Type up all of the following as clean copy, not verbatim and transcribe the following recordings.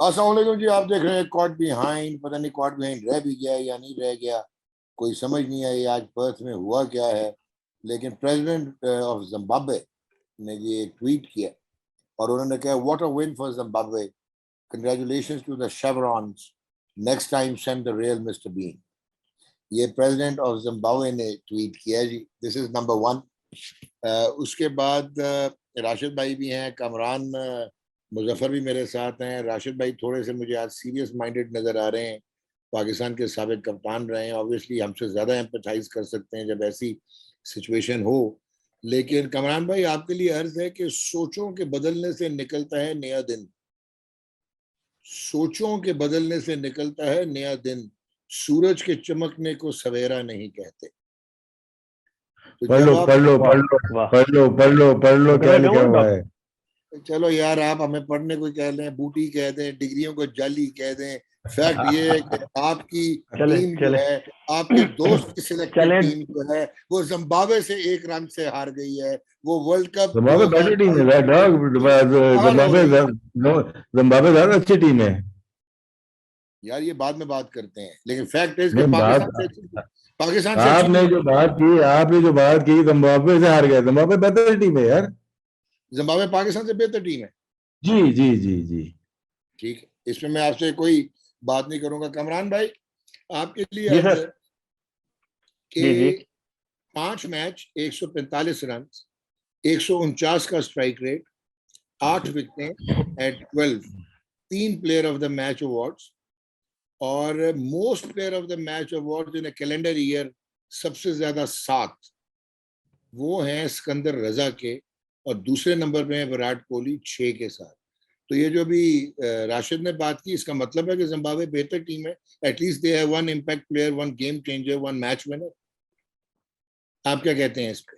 अस्सलाम वालेकुम जी। आप देख रहे हैं कॉट बिहाइंड। पता नहीं कॉट बिहाइंड रह भी गया या नहीं रह गया, कोई समझ नहीं आई आज पर्थ में हुआ क्या है। लेकिन प्रेसिडेंट ऑफ जिम्बाब्वे ने ये ट्वीट किया और उन्होंने कहा what a win for Zimbabwe, congratulations to the Chevrons, next time send the real mister Bean. ये प्रेसिडेंट ऑफ जिम्बाब्वे ने ट्वीट किया जी। This is number one. उसके बाद राशिद भाई भी हैं, कमरान मुजफ्फर भी मेरे साथ हैं। राशिद भाई थोड़े से मुझे आज सीरियस माइंडेड नज़र आ रहे हैं। पाकिस्तान के साबिक कप्तान रहे हैं, ऑब्वियसली हमसे ज़्यादा एम्पथाइज कर सकते हैं जब ऐसी सिचुएशन हो। लेकिन कमरान भाई, आपके लिए अर्ज है कि सोचों के बदलने से निकलता है नया दिन। सोचों के बदलने से निकलता है नया दिन, सूरज के चमकने को सवेरा नहीं कहते। तो पढ़ जब लो आप पढ़ लो पढ़ लो वाह, पढ़ लो पढ़ लो पढ़ लो क्या मैं लिखा कहूँ हुआ है। चलो यार, आप हमें पढ़ने को कह दें, बूटी कह दें, डिग्रियों को जाली कह दें, फैक्ट ये है कि आपकी चले टीम जो चले है, आपके दोस्त की सिलेक्टेड चले टीम जो है, वो जिम्बाब्वे से 1 रन से हार गई है। वो world cup Zimbabwe better team 2022 है डॉग। हार हो जिम्बाब्वे रही है। जिम्बाब्वे ज्यादा अच्छी टीम है। यार ये बाद में बात करते हैं, लेकिन फैक्ट है कि नहीं बात, पाकिस्तान से अच्छी आपने टीम जो बात की आपने जो बात की जिम्बाब्वे से हार गया। जिम्बाब्वे बेहतर टीम है यार। जिम्बाब्वे पाकिस्तान से बेहतर टीम है। जी जी जी जी। ठीक है, इसमें मैं आपसे कोई बात नहीं करूंगा। कमरान भाई, आपके लिए जी अर्ज सर। है जी जी। कि 5 मैच, 145 रन, 149 का स्ट्राइक रेट, 8 विकेटें at 12, 3 player of the match awards, और most player of the match award in calendar year सबसे ज्यादा 7 वो हैं सिकंदर रजा के, और दूसरे नंबर पे है विराट कोहली 6 के साथ। तो ये जो भी राशिद ने बात की, इसका मतलब है कि जिम्बाब्वे बेहतर टीम है। At least they have one impact player, one game changer, one match winner. आप क्या कहते हैं इस पे?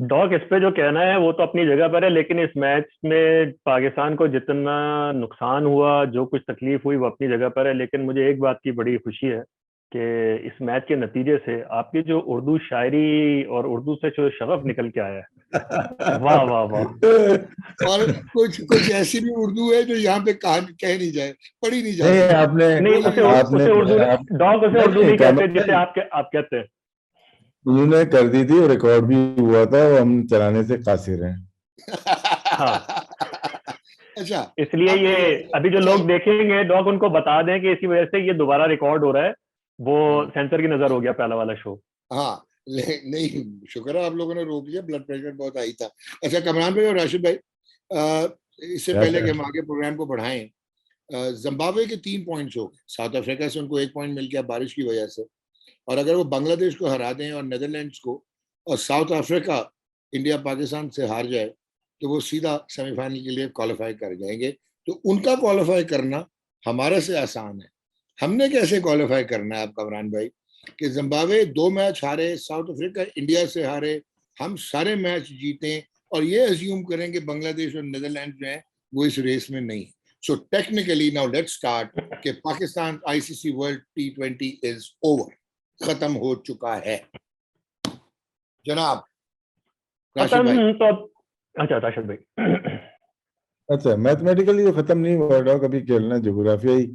डॉग, इस पे जो कहना है वो तो अपनी जगह पर है, लेकिन इस मैच में पाकिस्तान को जितना नुकसान हुआ, जो कुछ तकलीफ हुई, वो अपनी जगह पर है। लेकिन मुझे एक बात की बड़ी खुशी है कि इस मैच के नतीजे से आपकी जो उर्दू शायरी और उर्दू से जो शगफ निकल के आया है, वाह वाह वाह। और कुछ कुछ ऐसी भी उर्दू है जो यहाँ पे कह नहीं जाए, पढ़ी नहीं जा नहीं सकती। आपने नहीं, बोली उसे नहीं जा आपने उसे उर्दू आप, डॉग, उसे नहीं उर्दू नहीं नहीं कहते जिसे कमल आप कहते हैं। उन्होंने कर दी थी और रिकॉर्ड भी हुआ था, वो हम चलाने से कासिर हैं। हाँ, सकती। अच्छा। इसलिए अब ये अभी जो अच्छा। लोग देखेंगे, डॉग, उनको बता दें कि इसी वजह से ये दोबारा रिकॉर्ड हो रहा है। वो हम्म, सेंसर की नजर हो गया पहला वाला शो। हाँ, नहीं, शुक्र है आप लोगों ने रोक दिया, ब्लड प्रेशर बहुत हाई था। अच्छा कमरान भाई और राशिद भाई, इससे क्या पहले कि सर? हम आगे प्रोग्राम को बढ़ाएं, जिम्बाब्वे के 3 पॉइंट्स हो गए। साउथ अफ्रीका से उनको 1 पॉइंट मिल गया बारिश की वजह से। और अगर वो बांग्लादेश को हरा दें और नेदरलैंड्स को, और साउथ अफ्रीका इंडिया पाकिस्तान से हार जाए, तो वो सीधा सेमीफाइनल के लिए क्वालिफाई कर जाएंगे। तो उनका क्वालिफाई करना हमारे से आसान है। हमने कैसे क्वालिफाई करना है आप कमरान भाई? कि जिम्बाब्वे 2 मैच हारे, साउथ अफ्रीका इंडिया से हारे, हम सारे मैच जीते, और ये अज्यूम करें कि बांग्लादेश और नीदरलैंड जो है वो इस रेस में नहीं। So technically now let's start कि Pakistan ICC world T20 is over, खत्म हो चुका है जनाब। राशिद भाई। खत्म तो अच्छा राशिद भाई। अच्छा, मैथमेटिकली तो खत्म नहीं हुआ डॉग, अभी खेलना जोग्राफियाई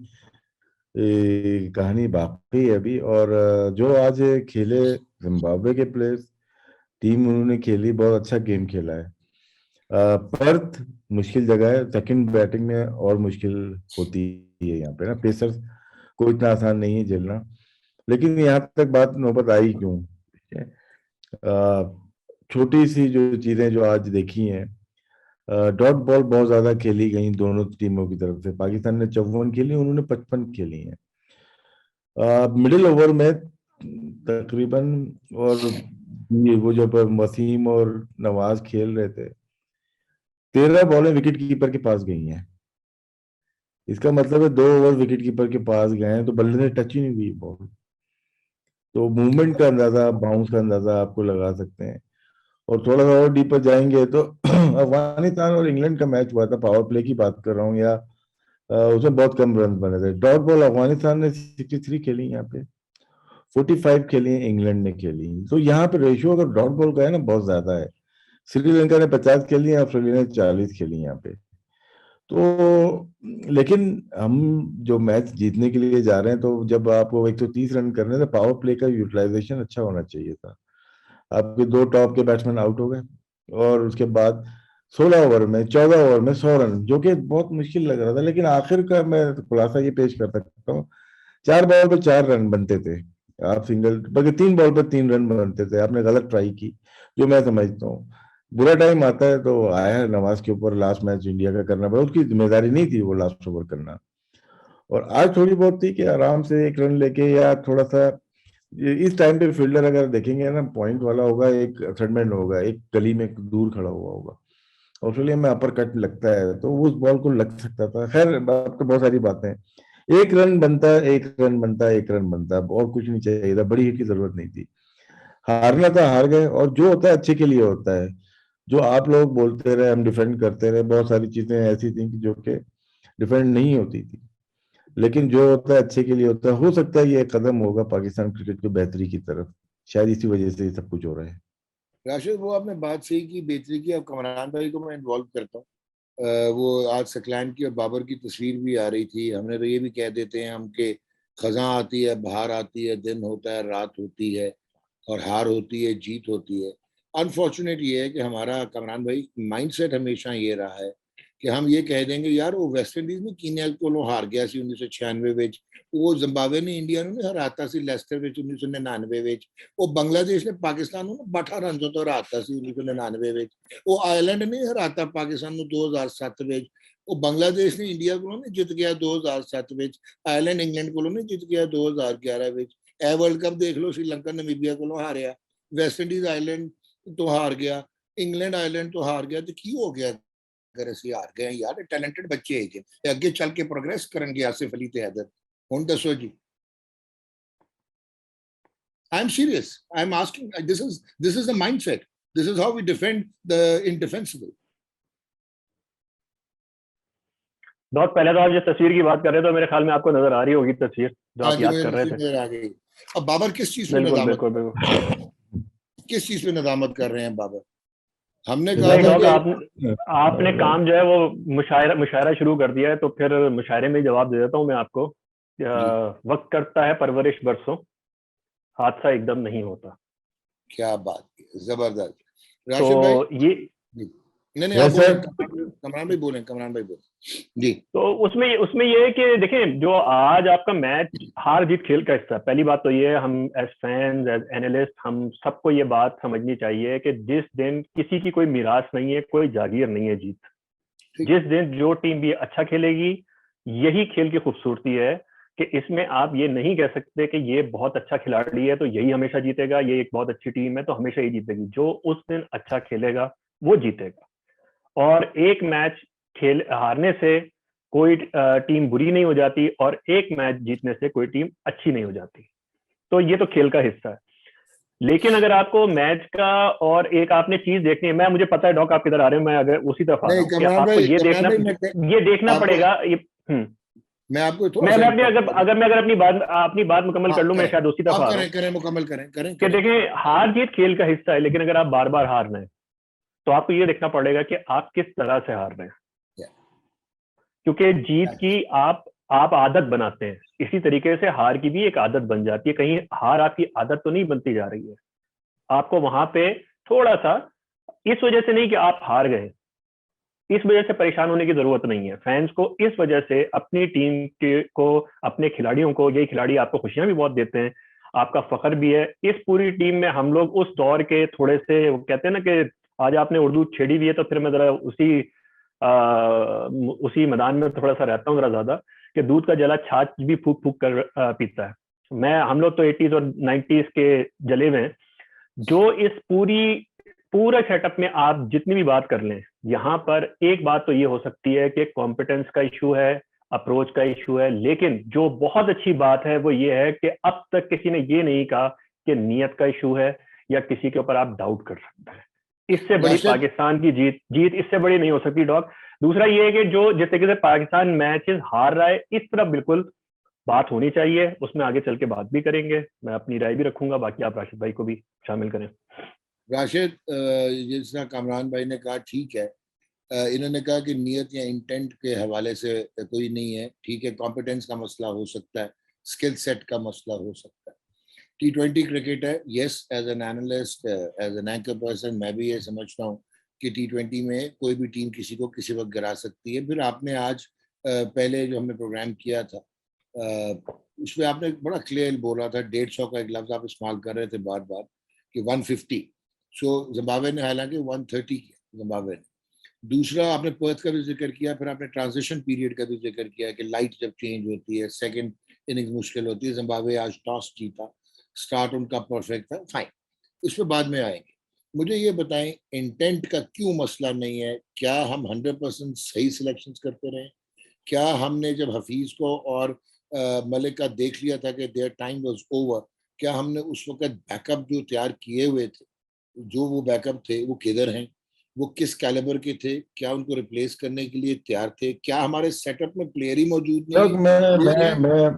कहानी बाकी है अभी। और जो आज खेले जिम्बाब्वे के प्लेयर्स, टीम उन्होंने खेली, बहुत अच्छा गेम खेला है। पर्थ मुश्किल जगह है, सेकंड बैटिंग में और मुश्किल होती है यहाँ पे ना। पेसर्स को इतना आसान नहीं है झेलना। लेकिन यहाँ तक बात नौबत आई क्यों? ठीक है, छोटी सी जो चीजें जो आज देखी हैं, डॉट बॉल बहुत ज्यादा खेली गई दोनों टीमों की तरफ से। पाकिस्तान ने 54 खेली, उन्होंने 55 खेली हैं। मिडिल ओवर में तकरीबन, और ये वो जब वसीम और नवाज खेल रहे थे, 13 बॉलें विकेट कीपर के पास गई हैं। इसका मतलब है 2 ओवर विकेट कीपर के पास गए हैं, तो बल्ले ने टच ही नहीं हुई बॉल। तो मूवमेंट का अंदाजा, बाउंस का अंदाजा आपको लगा सकते हैं। और थोड़ा सा और डीपर जाएंगे तो अफगानिस्तान और इंग्लैंड का मैच हुआ था, पावर प्ले की बात कर रहा हूँ, या उसमें बहुत कम रन बने थे। डॉट बॉल अफगानिस्तान ने 63 खेली, यहाँ पे 45 खेली इंग्लैंड ने खेली। तो यहाँ पे रेशियो अगर डॉट बॉल का है ना, बहुत ज्यादा है। श्रीलंका ने 50 खेली, ऑस्ट्रेलिया ने 40 खेली यहाँ पे। तो लेकिन हम जो मैच जीतने के लिए जा रहे हैं, तो जब आपको 130 रन करने तो पावर प्ले का यूटिलाइजेशन अच्छा होना चाहिए था। आपके दो टॉप के बैट्समैन आउट हो गए, और उसके बाद 16 ओवर में 14 ओवर में 100 रन, जो कि बहुत मुश्किल लग रहा था। लेकिन आखिर का मैं खुलासा ये पेश कर सकता हूँ, 4 बॉल पे 4 रन बनते थे। आप सिंगल, बल्कि 3 बॉल पे 3 रन बनते थे। आपने गलत ट्राई की, जो मैं समझता हूँ। बुरा टाइम आता है तो आया है नवाज के ऊपर, लास्ट मैच इंडिया का करना पड़ा, उसकी जिम्मेदारी नहीं थी वो लास्ट ओवर करना। और आज थोड़ी बहुत थी कि आराम से एक रन लेके, या थोड़ा सा इस टाइम पे फील्डर अगर देखेंगे ना, पॉइंट वाला होगा, एक थर्डमैन होगा, एक गली में दूर खड़ा हुआ होगा, ऑस्ट्रेलिया में अपर कट लगता है तो उस बॉल को लग सकता था। खैर, बात तो बहुत सारी बातें हैं। एक रन बनता, एक रन बनता, एक रन बनता, और कुछ नहीं चाहिए था, बड़ी हिट की जरूरत नहीं थी। हारना था, हार गए, और जो होता है अच्छे के लिए होता है। जो आप लोग बोलते रहे, हम डिफेंड करते रहे, बहुत सारी चीजें ऐसी थी कि जो कि डिफेंड नहीं होती थी, लेकिन जो होता है अच्छे के लिए होता है। हो सकता है ये एक कदम होगा पाकिस्तान क्रिकेट की बेहतरी की तरफ, शायद इसी वजह से ये सब कुछ हो रहा है। राशिद, वो आपने बात सही की बेहतरी की। अब कमरान भाई को मैं इन्वॉल्व करता हूँ। वो आज सकलैन की और बाबर की तस्वीर भी आ रही थी। हमने तो ये भी कह देते हैं हम कि खजा आती है, बहार आती है, दिन होता है, रात होती है, और हार होती है, जीत होती है। अनफॉर्चुनेट ये है कि हमारा कमरान भाई माइंडसेट हमेशा ये रहा है कि हम ये कह देंगे यार वो वेस्ट इंडीज में कीनिया को हार गया सी 1996 ਵਿੱਚ, ਉਹ ਜ਼ਿੰਬਾਬਵੇ ਨੇ ਇੰਡੀਆ ਨੂੰ ਹਰਾਤਾ ਸੀ ਲੈਸਟਰ ਵਿੱਚ 1999 ਵਿੱਚ, ਉਹ ਬੰਗਲਾਦੇਸ਼ ਨੇ ਪਾਕਿਸਤਾਨ ਨੂੰ 62 ਰਨਾਂ ਤੋਂ ਹਰਾਤਾ ਸੀ 1999 ਵਿੱਚ, ਉਹ ਆਇਰਲੈਂਡ ਨੇ ਹਰਾਤਾ ਪਾਕਿਸਤਾਨ ਨੂੰ 2007 ਵਿੱਚ, ਉਹ ਬੰਗਲਾਦੇਸ਼ ਨੇ ਇੰਡੀਆ ਕੋਲੋਂ ਨਹੀਂ ਜਿੱਤ ਗਿਆ 2007 ਵਿੱਚ, ਆਇਰਲੈਂਡ ਇੰਗਲੈਂਡ ਕੋਲੋਂ ਨਹੀਂ ਜਿੱਤ ਗਿਆ 2011 ਵਿੱਚ। ਇਹ ਵਰਲਡ ਕੱਪ ਦੇਖ ਲਓ, श्रीलंका ਨਮੀਬੀਆ ਕੋਲੋਂ ਹਾਰਿਆ, ਵੈਸਟ ਇੰਡੀਜ਼ ਆਇਰਲੈਂਡ ਤੋਂ ਹਾਰ ਗਿਆ, ਇੰਗਲੈਂਡ ਆਇਰਲੈਂਡ ਤੋਂ ਹਾਰ ਗਿਆ। ਤੇ ਕੀ ਹੋ ਗਿਆ अगर ਅਸੀਂ ਹਾਰ ਗਏ ਯਾਰ? ਟੈਲੈਂਟਡ ਬੱਚੇ ਹੈਗੇ, ਤੇ ਅੱਗੇ ਚੱਲ ਕੇ ਪ੍ਰੋਗਰੈਸ ਕਰਨਗੇ ਆਸਿਫ ਅਲੀ ਤੇ ਹੈਦਰ। ਹੁਣ ਦੱਸੋ ਜੀ। I am serious. I am asking. This is the mindset. This is how we defend the indefensible. बहुत पहले तो आप जिस तस्वीर की बात कर रहे थे, तो मेरे ख्याल में आपको नजर आ रही होगी तस्वीर जो हाँ आप जी, याद मुझे कर रहे थे। नजर आ गई। अब बाबर किस चीज पे बिल्कुल नदामत, बिल्कुल बिल्कुल। किस चीज पे नदामत कर रहे हैं बाबर? हमने कहा नहीं था डॉक, कि आपने काम जो है वो मुशायरा शुरू कर दिया है, तो फिर मुशायरे में जवाब दे देता हूँ मैं आपको। जी, वक्त करता है परवरिश बरसों, हादसा एकदम नहीं होता। क्या बात की, जबरदस्त। तो राशिद भाई ये जी, नहीं नहीं आप यस बोलें, सर। कमरान भाई बोलें, कमरान भाई बोलें जी। तो उसमें उसमें ये है कि देखें, जो आज आपका मैच हार जीत खेल का हिस्सा है। पहली बात तो ये है, हम एज फैंस एज एनालिस्ट हम सबको ये बात समझनी चाहिए कि जिस दिन किसी की कोई मिरास नहीं है, कोई जागीर नहीं है जीत, ठीक। जिस दिन जो टीम भी अच्छा खेलेगी, यही खेल की खूबसूरती है कि इसमें आप ये नहीं कह सकते कि ये बहुत अच्छा खिलाड़ी है तो यही हमेशा जीतेगा, ये एक बहुत अच्छी टीम है तो हमेशा ही जीतेगी। जो उस दिन अच्छा खेलेगा वो जीतेगा। और एक मैच खेल हारने से कोई टीम बुरी नहीं हो जाती, और एक मैच जीतने से कोई टीम अच्छी नहीं हो जाती। तो ये तो खेल का हिस्सा है। लेकिन अगर आपको मैच का और एक आपने चीज देखनी है, मुझे पता है डॉक आप किधर आ रहे हो, मैं अगर उसी तरफ आ रहा नहीं हूँ कि आपको कमरान भाई ये देखना आपको, पड़ेगा ये। मैं आपको थोड़ा मैं सा मैं अपनी इंटरप्ट करूं। अगर मैं अगर अपनी बात मुकम्मल हाँ कर लूं, मैं करें, शायद उसी तरफ आप आ रहा हूँ करें करें, मुकम्मल करें करें कि करें। देखें, हार जीत खेल का हिस्सा है, लेकिन अगर आप बार बार हार रहे हैं तो आपको ये देखना पड़ेगा कि आप किस तरह से हार रहे हैं। क्योंकि जीत की आप आदत बनाते हैं, इसी तरीके से हार की भी एक आदत बन जाती है। कहीं हार आपकी आदत तो नहीं बनती जा रही है। आपको वहां पे थोड़ा सा, इस वजह से नहीं कि आप हार गए, इस वजह से परेशान होने की जरूरत नहीं है। फैंस को इस वजह से अपनी टीम के को, अपने खिलाड़ियों को, ये खिलाड़ी आपको खुशियां भी बहुत देते हैं, आपका फख्र भी है। इस पूरी टीम में हम लोग उस दौर के थोड़े से, वो कहते हैं ना कि आज आपने उर्दू छेड़ी भी है तो फिर मैं जरा उसी मैदान में थोड़ा सा रहता हूँ जरा ज्यादा, कि दूध का जला छाछ भी फूक फूक कर पीता है। हम लोग तो 80s और 90s के जले हुए हैं। जो इस पूरा सेटअप में आप जितनी भी बात कर लें, यहाँ पर एक बात तो ये हो सकती है कि कॉम्पिटेंस का इशू है, अप्रोच का इशू है, लेकिन जो बहुत अच्छी बात है वो ये है कि अब तक किसी ने ये नहीं कहा कि नीयत का इशू है या किसी के ऊपर आप डाउट कर सकते हैं। इससे बड़ी राशिद, पाकिस्तान की जीत इससे बड़ी नहीं हो सकती डॉक। दूसरा ये है कि जो जिस तरीके से पाकिस्तान मैचेस हार रहा है, इस तरफ बिल्कुल बात होनी चाहिए, उसमें आगे चल के बात भी करेंगे, मैं अपनी राय भी रखूंगा, बाकी आप राशिद भाई को भी शामिल करें। राशिद, जिस तरह कमरान भाई ने कहा ठीक है इन्होंने कहा कि नीयत या इंटेंट के हवाले से कोई नहीं है, ठीक है, कॉम्पिटेंस का मसला हो सकता है, स्किल सेट का मसला हो सकता है। T20 क्रिकेट है, yes, as an analyst, as an anchor person मैं भी ये समझता हूँ कि T20 में कोई भी टीम किसी को किसी वक्त गिरा सकती है। फिर आपने आज पहले जो हमने प्रोग्राम किया था उसमें आपने बड़ा क्लियर बोला था, 150 का एक लफ्ज आप इस्तेमाल कर रहे थे बार बार कि 150, सो जिम्बाब्वे ने हालांकि 130 किया जिम्बाब्वे ने। दूसरा आपने पर्थ का भी जिक्र किया, फिर आपने ट्रांजिशन पीरियड का भी जिक्र किया कि लाइट जब चेंज होती है, सेकंड इनिंग्स मुश्किल होती है। जिम्बाब्वे आज टॉस जीता, स्टार्ट उनका परफेक्ट था, फाइन, उस पर बाद में आएंगे। मुझे ये बताएं, इंटेंट का क्यों मसला नहीं है? क्या हम 100% सही सिलेक्शन करते रहे? क्या हमने जब हफीज को और मलिक का देख लिया था कि देयर टाइम वाज ओवर, क्या हमने उस वक्त बैकअप जो तैयार किए हुए थे, जो वो बैकअप थे वो किधर हैं? वो किस कैलिबर के थे? क्या उनको रिप्लेस करने के लिए तैयार थे? क्या हमारे सेटअप में प्लेयर ही मौजूद नहीं है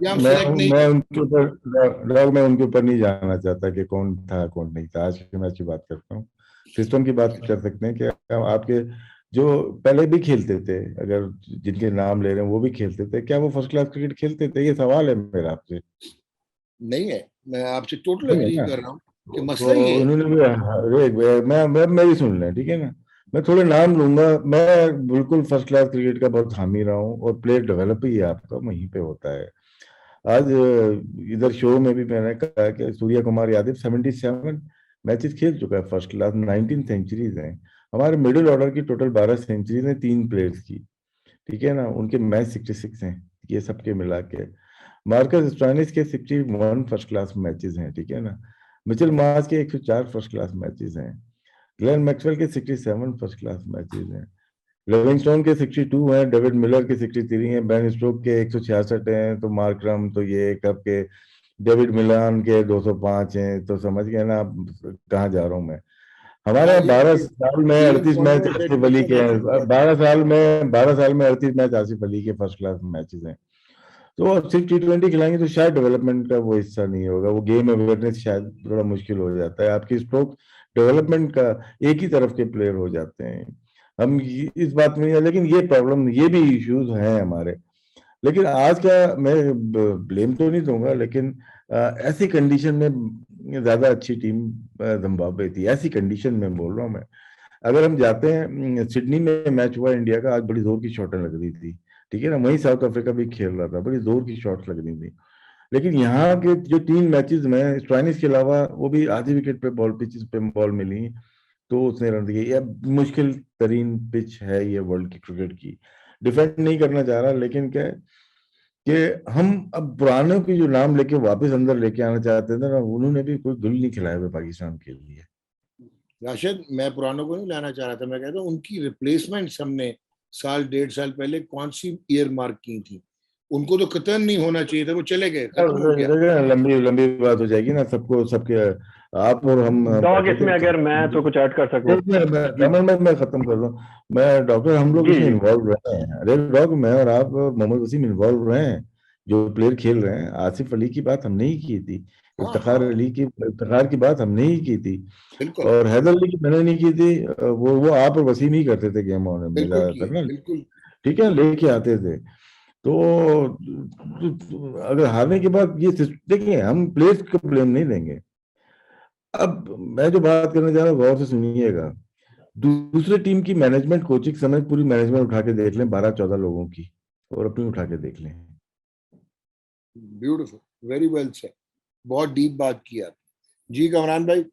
या हम सिलेक्ट नहीं मैं कर? उनके ऊपर मैं उनके ऊपर नहीं जाना चाहता कि कौन था कौन नहीं था। आज के मैच की बात करता हूँ, सिस्टम की बात कर सकते हैं कि आपके जो पहले भी खेलते थे, अगर जिनके नाम ले रहे हैं वो भी खेलते थे, क्या वो फर्स्ट क्लास क्रिकेट खेलते थे? ये सवाल है मेरा आपसे। नहीं है, मैं आपसे टोटल नहीं है एग्री ना? कर रहा हूँ कि मसला तो ये है। उन्होंने भी मैं मेरी सुन लें, ठीक है ना? मैं थोड़े नाम लूंगा। मैं बिल्कुल फर्स्ट क्लास क्रिकेट का बहुत हामी रहा हूँ, और प्लेयर डेवलप ही आपका वहीं पे होता है। आज इधर शो में भी मैंने कहा कि सूर्या कुमार यादव 77 मैचेस खेल चुका है फर्स्ट क्लास, 19 सेंचुरीज हैं। हमारे मिडिल ऑर्डर की टोटल 12 सेंचुरीज हैं 3 प्लेयर्स की, ठीक है ना? उनके मैच 66 हैं, ये सबके मिला के। मार्कस स्टोइनिस के 61 फर्स्ट क्लास मैचेस हैं, ठीक है ना? मिचेल मार्श के 104 फर्स्ट क्लास मैचेस हैं। ग्लेन मैक्सवेल के 67 फर्स्ट क्लास मैचेस हैं। लिविंगस्टोन के 62 हैं। डेविड मिलर के 63 हैं। बेन स्टोक के 166 हैं। तो मार्करम, तो ये कब के डेविड मिलान के 205 हैं। तो समझ गए ना आप कहाँ जा रहा हूँ मैं? हमारे हाँ, यहाँ 12 साल में ये 38 मैच फॉर्मेट आसिफ अली के इंटरनेशनल हैं। फॉर्मेट। 12 साल में 38 मैच आसिफ अली के फर्स्ट क्लास मैचेस हैं। तो अब सिर्फ T20 खिलाएंगे तो शायद डेवलपमेंट का वो हिस्सा नहीं होगा, वो गेम अवेयरनेस शायद थोड़ा मुश्किल हो जाता है। आपकी स्ट्रोक डेवलपमेंट का एक ही तरफ के प्लेयर हो जाते हैं। हम इस बात में नहीं है, लेकिन ये प्रॉब्लम, ये भी इश्यूज हैं हमारे। लेकिन आज का मैं ब्लेम तो नहीं दूंगा, लेकिन ऐसी कंडीशन में ज्यादा अच्छी टीम जिम्बाब्वे थी। ऐसी कंडीशन में बोल रहा हूँ मैं। अगर हम जाते हैं, सिडनी में मैच हुआ इंडिया का, आज बड़ी जोर की शॉटें लग रही थी, ठीक है ना? वहीं साउथ अफ्रीका भी खेल रहा था, बड़ी जोर की शॉट्स लग रही थी। लेकिन यहाँ के जो 3 मैचेस में स्टोइनिस के अलावा वो भी आधी विकेट पे बॉल, पिचेस पे बॉल मिली, तो उसने रन दिए। ये मुश्किल तरीन पिच है ये वर्ल्ड की क्रिकेट की। डिफेंड नहीं करना चाह रहा, लेकिन क्या है कि हम अब पुरानों की जो नाम लेके वापस अंदर लेके आना चाहते थे ना, उन्होंने भी कोई गुल नहीं खिलाया हुए पाकिस्तान के लिए। राशिद, मैं पुरानों को नहीं लाना चाह रहा था, मैं कहता हूँ उनकी रिप्लेसमेंट हमने साल 1.5 साल पहले कौन सी ईयर मार्क की थी? उनको तो कतन नहीं होना चाहिए था, वो चले गए, खत्म हो गया। लंबी लंबी बात हो जाएगी ना, सबको सबके आप और हम डॉग, बैठे इसमें थे अगर मैं तो कुछ ऐड कर सकूं। जी मैं खत्म कर लूं। मैं डॉक्टर, हम लोग जी इसमें जी। इन्वॉल्व रहे हैं। अरे डॉग, मैं और आप और मोहम्मद वसीम इन्वॉल्व रहे हैं, जो प्लेयर खेल रहे हैं। आसिफ अली की बात हमने ही की थी, हाँ हाँ, इफ्तिखार की बात हमने ही की थी, बिल्कुल और हैदर अली की मैंने नहीं की थी। वो आप और वसीम ही करते थे गेम होने में बिल्कुल ज्यादातर किए, ना, बिल्कुल। ठीक है, लेके आते थे। तो अगर हारने के बाद ये देखिए, हम प्लेयर्स को ब्लेम नहीं देंगे। अब मैं जो बात करने जा रहा हूँ गौर से सुनिएगा। दूसरे टीम की मैनेजमेंट, कोचिंग समेत पूरी मैनेजमेंट उठा के देख लें, 12-14 लोगों की, और अपनी उठा के देख लें। ब्यूटीफुल, वेरी वेल सेड, बहुत डीप बात की आप। जी कमरान भाई,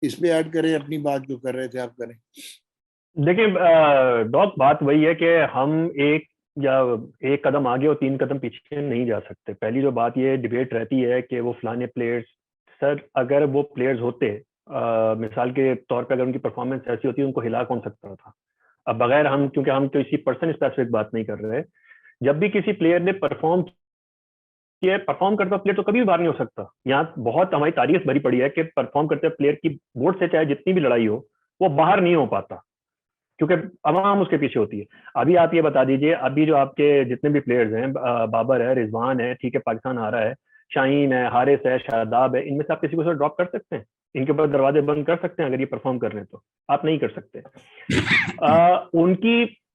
इस पे ऐड करें अपनी बात, जो कर रहे थे आप करें। देखिए डॉग, बात वही है कि हम एक या एक कदम आगे और 3 कदम पीछे नहीं जा सकते। पहली जो बात ये डिबेट रहती है कि वो फलाने प्लेयर्स, सर अगर वो प्लेयर्स होते, मिसाल के तौर पे अगर उनकी परफॉर्मेंस ऐसी होती, उनको हिला कौन सकता था? अब बगैर हम, क्योंकि हम तो इसी पर्सन स्पेसिफिक बात नहीं कर रहे, जब भी किसी प्लेयर ने परफॉर्म किया, परफॉर्म करता प्लेयर तो कभी भी बाहर नहीं हो सकता। यहाँ बहुत हमारी तारीफ भरी पड़ी है कि परफॉर्म करते प्लेयर की बोर्ड से चाहे जितनी भी लड़ाई हो, वो बाहर नहीं हो पाता, क्योंकि अवाम उसके पीछे होती है। अभी आप ये बता दीजिए, अभी जो आपके जितने भी प्लेयर्स हैं, बाबर है, रिजवान है, ठीक है, पाकिस्तान आ रहा है, शाहीन है, हारिस है, शादाब है, इनमें से आप किसी को ड्रॉप कर सकते हैं? इनके ऊपर दरवाजे बंद कर सकते हैं अगर ये परफॉर्म कर रहे हैं तो? आप नहीं कर सकते।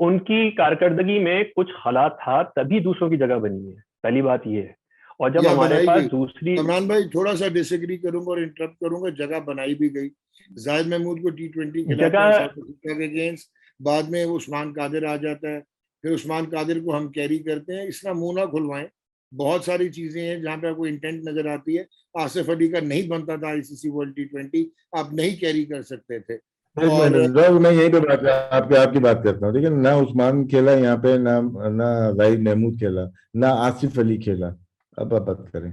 उनकी कारकर्दगी में कुछ हालात था तभी दूसरों की जगह बनी है, पहली बात ये है। और जब या हमारे बनाई पास गई। दूसरी, कमरान भाई थोड़ा सा डिसएग्री करूंगा और इंटरप्ट करूंगा, जगह बनाई भी गई। जाहिद महमूद को T20 खिलाते हैं जगह साउथ अफ्रीका के अगेंस्ट, बाद में उस्मान कादिर आ जाता है, फिर उस्मान कादिर को हम कैरी करते हैं। इस तरह मुंह ना खुलवाएं, बहुत सारी चीजें हैं जहां पे आपको इंटेंट नजर आती है। आसिफ अली का नहीं बनता था ICC वर्ल्ड T20, आप नहीं कैरी कर सकते थे। एक और मिनट लोग, मैं यहीं पे बात आपकी बात करता हूँ, ठीक है ना? उस्मान खेला यहाँ पे, ना ना जाहिद महमूद खेला, ना आसिफ अली खेला। अब आप बात करें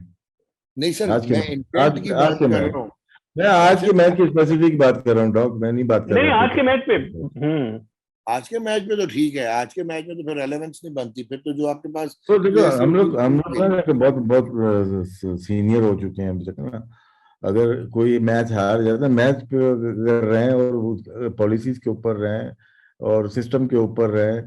नहीं सर, आज के मैं मैच, इंटेंट की आज बात के कर मैच, रहा हूँ। मैं आज के आसिफ, मैच की स्पेसिफिक बात कर रहा हूँ डॉग, मैं नहीं बात कर नहीं रहा आज के मैच पे, कि आज के मैच में तो ठीक है, आज के मैच में तो फिर रेलेवेंस नहीं बनती, फिर तो जो आपके पास तो देखो प्लेयर्स थे हम वो लोग बिल्कुल ना कि बहुत बहुत सीनियर हो चुके हैं अभी तक ना। अगर कोई मैच हार जाता है, मैच पे अगर रहे और पॉलिसीज के ऊपर रहे और सिस्टम के ऊपर रहे,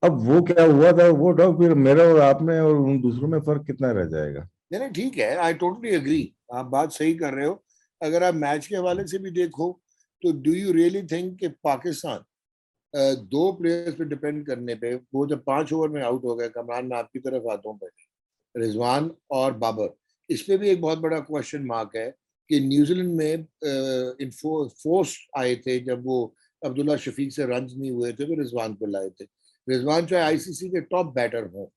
अब वो क्या हुआ था वो डॉग, फिर मेरा और आप में और उन दूसरों में फर्क कितना रह जाएगा? नहीं नहीं ठीक है, आई टोटली एग्री, आप बात सही कर रहे हो। अगर आप मैच के हवाले से भी देखो तो डू यू रियली थिंक कि पाकिस्तान दो प्लेयर्स पे डिपेंड करने पे, वो जब 5 ओवर में आउट हो गए, कमरान मैं आपकी तरफ आता हूँ पहले, रिजवान और बाबर, इस पे भी एक बहुत बड़ा क्वेश्चन मार्क है कि न्यूजीलैंड में फोर्स आए थे जब वो अब्दुल्ला शफीक से रन नहीं हुए थे तो रिजवान को लाए थे। रिजवान चाहे ICC के टॉप बैटर हो,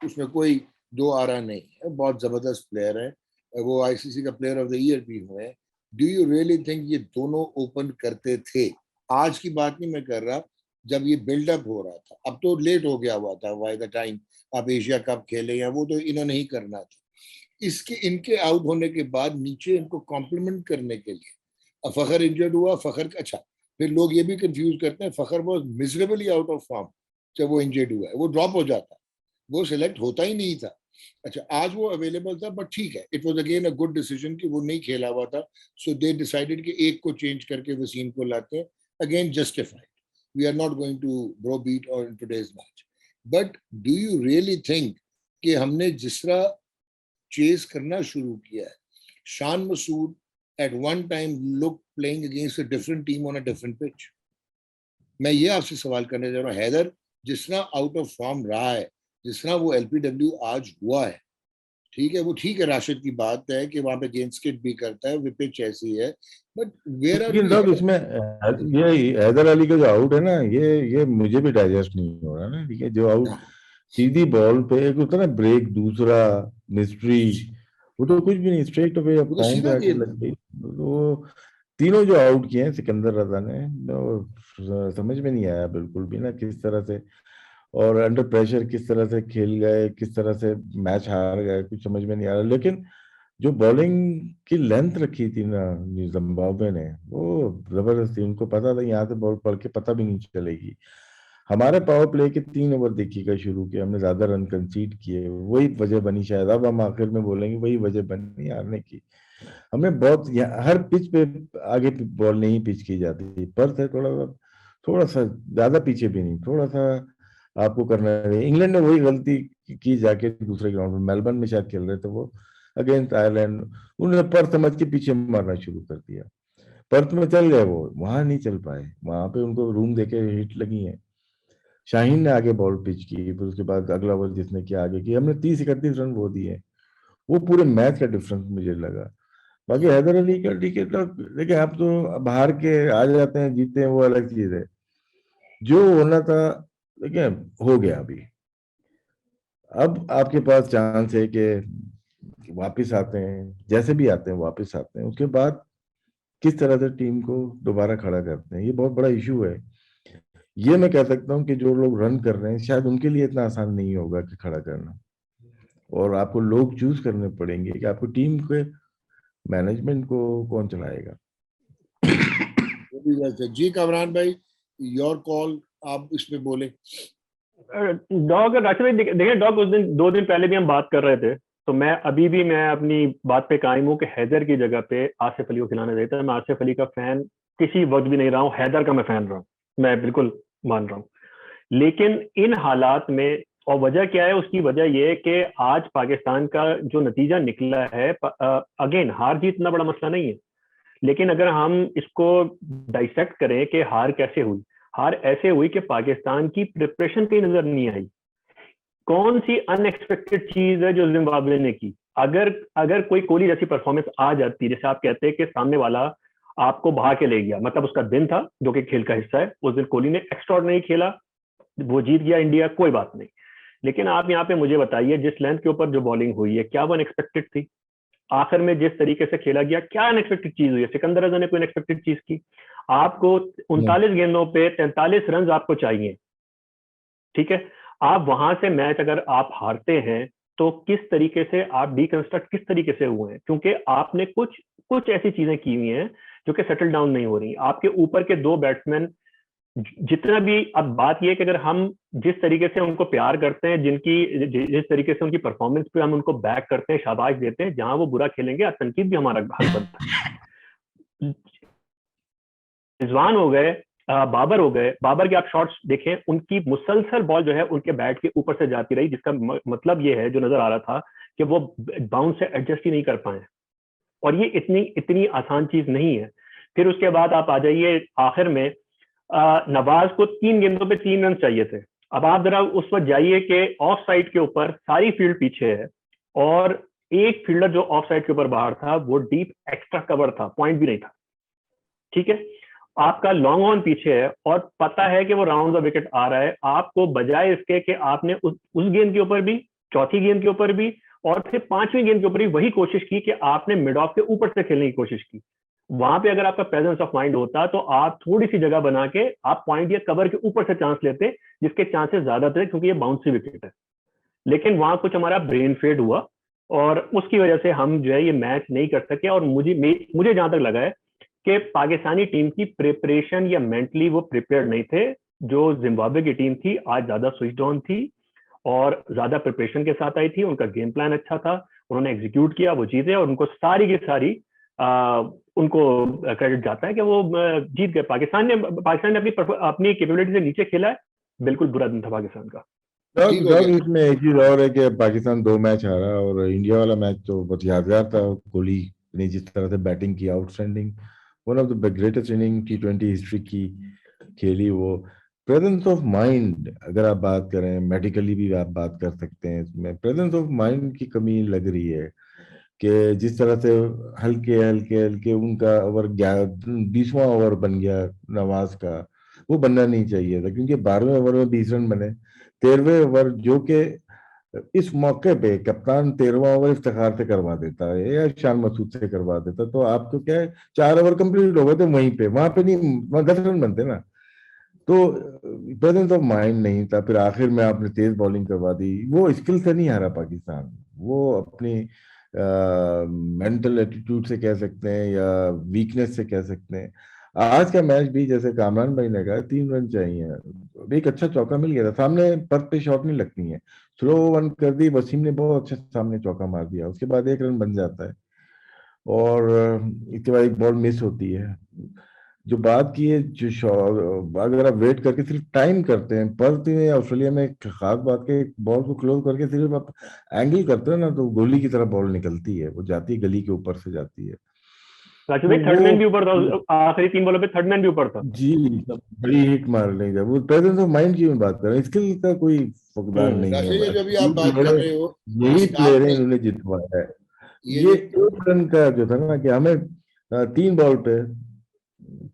उसमें कोई दो आरा नहीं है, बहुत जबरदस्त प्लेयर है, वो ICC का प्लेयर ऑफ द ईयर भी हुए। डू यू रियली थिंक ये दोनों ओपन करते थे? आज की बात नहीं मैं कर रहा, जब ये बिल्डअप हो रहा था, अब तो लेट हो गया हुआ था, बाय द टाइम आप एशिया कप खेले या वो तो इन्होंने ही करना था। इसके इनके आउट होने के बाद नीचे इनको कॉम्प्लीमेंट करने के लिए, अब फखर इंजर्ड हुआ, फखर अच्छा, फिर लोग ये भी कंफ्यूज करते हैं Fakhar was miserably out of form जब वो इंजर्ड हुआ है, वो ड्रॉप हो जाता, वो सिलेक्ट होता ही नहीं था। अच्छा आज वो अवेलेबल था, बट ठीक है, it was again a good decision कि वो नहीं खेला हुआ था, सो दे डिसाइडेड कि एक को चेंज करके वसीम को लाते हैं, again justified. We are not going to browbeat on today's match, but do you really think कि हमने जिस तरह चेस करना शुरू किया है, Shan Masood at one time look playing against a different team on a different pitch. मैं ये आपसे सवाल करने जा रहा हूँ, हैदर जिस तरह आउट ऑफ फॉर्म रहा है, जिस तरह वो LPW आज हुआ है, ठीक है, वो ठीक है, राशिद की बात है कि वहां पे गेंद स्किट भी करता है, पिच ऐसी है, बट वेयर आर लेकिन वी डॉग हैदर? इसमें ये हैदर अली का जो आउट है ना, ये मुझे भी डाइजेस्ट नहीं हो रहा ना, ठीक है? जो आउट हाँ, सीधी बॉल पे, एक होता है ना ब्रेक, दूसरा मिस्ट्री, वो तो कुछ भी नहीं, स्ट्रेट अवे वो तो पाँव पे सीधा आके गेंद लग गई। तो तीनों जो आउट किए हैं सिकंदर रजा ने, तो समझ में नहीं आया बिल्कुल भी ना किस तरह से, और अंडर प्रेशर किस तरह से खेल गए, किस तरह से मैच हार गए, कुछ समझ में नहीं आ रहा। लेकिन जो बॉलिंग की लेंथ रखी थी ना जिम्बाब्वे ने, वो जबरदस्त थी। उनको पता था यहाँ से बॉल पड़ के पता भी नहीं चलेगी। हमारे पावर प्ले के 3 ओवर देखिएगा शुरू किए, हमने ज्यादा रन कंसीड किए, वही वजह बनी शायद, अब हम आखिर में बोलेंगे वही वजह बनी हारने की। हमने बहुत हर पिच पे आगे बॉल नहीं पिच की जाती, पर थे थोड़ा सा ज्यादा पीछे भी नहीं, थोड़ा सा आपको करना है। इंग्लैंड ने वही गलती की जाके दूसरे ग्राउंड में, मेलबर्न में शायद खेल रहे थे वो, अगेंस्ट आयरलैंड, उन्होंने पर समझ के पीछे मारना शुरू कर दिया। पर्थ में चल गए, वो वहां नहीं चल पाए, वहां पे उनको रूम देके हिट लगी है। शाहीन ने आगे बॉल पिच की, फिर उसके बाद अगला ओवर जिसने किया आगे की, हमने 30-31 रन वो दिए, वो पूरे मैच का डिफरेंस मुझे लगा। बाकी हैदर अली का ठीक है, तो देखिए आप तो बाहर के आ जाते हैं, जीते हैं, वो अलग चीज है। जो होना था देखिए हो गया अभी। अब आपके पास चांस है कि वापस आते हैं, जैसे भी आते हैं वापस आते हैं, उसके बाद किस तरह से टीम को दोबारा खड़ा करते हैं, ये बहुत बड़ा इशू है। ये मैं कह सकता हूँ कि जो लोग रन कर रहे हैं शायद उनके लिए इतना आसान नहीं होगा कि खड़ा करना, और आपको लोग चूज करने पड़ेंगे कि आपको टीम के मैनेजमेंट को कौन चलाएगा। वो भी बात है। जी कमरान भाई, योर कॉल, आप इसमें बोले। डॉग राशिद भाई देखिए, डॉग उस दिन 2 दिन पहले भी हम बात कर रहे थे, तो मैं अभी भी मैं अपनी बात पे कायम हूँ कि हैदर की जगह पे आसिफ अली को खिलाना चाहिए था। मैं आसिफ अली का फैन किसी वक्त भी नहीं रहा हूँ, हैदर का मैं फैन रहा हूँ, मैं बिल्कुल मान रहा हूँ। लेकिन इन हालात में और वजह क्या है? उसकी वजह यह है कि आज पाकिस्तान का जो नतीजा निकला है, अगेन हार जीत इतना बड़ा मसला नहीं है, लेकिन अगर हम इसको डाइसेक्ट करें कि हार कैसे हुई, हार ऐसे हुई कि पाकिस्तान की प्रिपरेशन कहीं नजर नहीं आई। कौन सी अनएक्सपेक्टेड चीज है जो जिम्बाब्वे ने की? अगर अगर कोई कोहली जैसी परफॉर्मेंस आ जाती, जैसे आप कहते हैं कि सामने वाला आपको बहा के ले गया, मतलब उसका दिन था जो कि खेल का हिस्सा है, उस दिन कोहली ने एक्स्ट्राऑर्डिनरी खेला, वो जीत गया इंडिया, कोई बात नहीं। लेकिन आप यहाँ पे मुझे बताइए, जिस लेंथ के ऊपर जो बॉलिंग हुई है, क्या वो अनएक्सपेक्टेड थी? आखिर में जिस तरीके से खेला गया, क्या अनएक्सपेक्टेड चीज हुई है? सिकंदर रजा ने कोई अनएक्सपेक्टेड चीज की? आपको 39 गेंदों पे 43 रन आपको चाहिए, ठीक है? आप वहां से मैच अगर आप हारते हैं तो किस तरीके से आप डीकंस्ट्रक्ट किस तरीके से हुए हैं? क्योंकि आपने कुछ कुछ ऐसी चीजें की हुई हैं जो कि सेटल डाउन नहीं हो रही। आपके ऊपर के दो बैट्समैन, जितना भी, अब बात यह है कि अगर हम जिस तरीके से उनको प्यार करते हैं, जिस तरीके से उनकी परफॉर्मेंस पे हम उनको बैक करते हैं, शाबाश देते हैं, जहां वो बुरा खेलेंगे तनकीद भी हमारा हक बनता है। रिजवान हो गए, बाबर हो गए, बाबर के आप शॉट्स देखें, उनकी मुसलसल बॉल जो है उनके बैट के ऊपर से जाती रही, जिसका मतलब ये है, जो नजर आ रहा था, कि वो बाउंस से एडजस्ट ही नहीं कर पाए। और ये इतनी इतनी आसान चीज नहीं है। फिर उसके बाद आप आ जाइए आखिर में, नवाज को 3 गेंदों पे 3 रन चाहिए थे। अब आप जरा उस वक्त जाइए कि ऑफ साइड के ऊपर सारी फील्ड पीछे है, और एक फील्डर जो ऑफ साइड के ऊपर बाहर था वो डीप एक्स्ट्रा कवर था, पॉइंट भी नहीं था, ठीक है? आपका लॉन्ग ऑन पीछे है और पता है कि वो राउंड द विकेट आ रहा है, आपको बजाय इसके कि आपने उस गेंद के ऊपर भी, चौथी गेंद के ऊपर भी, और फिर 5वीं गेंद के ऊपर भी वही कोशिश की कि आपने मिड ऑफ के ऊपर से खेलने की कोशिश की। वहां पे अगर आपका प्रेजेंस ऑफ माइंड होता तो आप थोड़ी सी जगह बना के आप पॉइंट या कवर के ऊपर से चांस लेते, जिसके चांसेस ज्यादा थे, क्योंकि ये बाउंसी विकेट है। लेकिन वहां कुछ हमारा ब्रेन फेड हुआ और उसकी वजह से हम जो है ये मैच नहीं कर सके। और मुझे जहां तक लगा है कि पाकिस्तानी टीम की प्रिपरेशन या मेंटली वो प्रिपेयर्ड नहीं थे। जो जिम्बाब्वे की टीम थी आज ज्यादा स्विच ऑन थी और ज्यादा प्रिपरेशन के साथ आई थी, उनका गेम प्लान अच्छा था, उन्होंने एग्जीक्यूट किया, वो जीते, और उनको सारी की सारी उनको क्रेडिट जाता है कि वो जीत गए। पाकिस्तान ने अपनी कैपेबिलिटी से नीचे खेला है, बिल्कुल बुरा दिन था पाकिस्तान का। ठीक हो गया। इसमें एक चीज और है कि पाकिस्तान 2 मैच हारा और इंडिया वाला मैच तो बहुत यादगार था। कोहली ने जिस तरह से बैटिंग की, outstanding, one of the greatest inning T20 history की खेली वो। प्रेजेंस ऑफ माइंड अगर आप बात करें, मेडिकली भी आप बात कर सकते हैं, इसमें प्रेजेंस ऑफ माइंड की कमी लग रही है कि जिस तरह से हल्के हल्के हल्के उनका ओवर 20वां ओवर बन गया नवाज का, वो बनना नहीं चाहिए था, क्योंकि 12वें ओवर में 20 रन बने। 13वें ओवर जो कि इस मौके पे कप्तान 13वां ओवर इफ्तिखार से करवा देता है या शान मसूद से करवा देता, तो आपको क्या है, 4 ओवर कंप्लीट हो गए थे वहीं पे, वहां पे नहीं, वहां 10 रन बनते ना। तो प्रेजेंस ऑफ माइंड नहीं था। फिर आखिर में आपने तेज बॉलिंग करवा दी। वो स्किल से नहीं हारा पाकिस्तान, वो अपनी मेंटल एटीट्यूड से कह सकते हैं या वीकनेस से कह सकते हैं। आज का मैच भी जैसे कामरान भाई ने कहा, 3 रन चाहिए। एक अच्छा चौका मिल गया था सामने, पर पे शॉट नहीं लगती है, स्लो वन कर दी, वसीम ने बहुत अच्छा सामने चौका मार दिया, उसके बाद 1 रन बन जाता है। और इसके बाद एक बॉल मिस होती है। जो बात की है, अगर आप वेट करके सिर्फ टाइम करते हैं, पर्थ में ऑस्ट्रेलिया में एक खास बात के, बॉल को क्लोज करके सिर्फ आप एंगल करते हैं ना, तो गोली की तरह बॉल निकलती है, वो जाती है गली के ऊपर से जाती है। राजू तो भाई, थर्ड मैन भी ऊपर वो था, आखिरी 3 बॉलों पे थर्ड मैन भी ऊपर था। जी, सब बड़ी हिट मार लेंगे। वो प्रेजेंस ऑफ माइंड की मैं बात कर रहे हैं, स्किल का कोई फकदान नहीं है। राशिद, ये जो भी आप यही बात कर प्लेयर रहे हो, यही इसका प्लेयर है, आपने इन्होंने जितवाया है। ये ये जो 1 रन का जो था ना, कि हमें 3 बॉल पे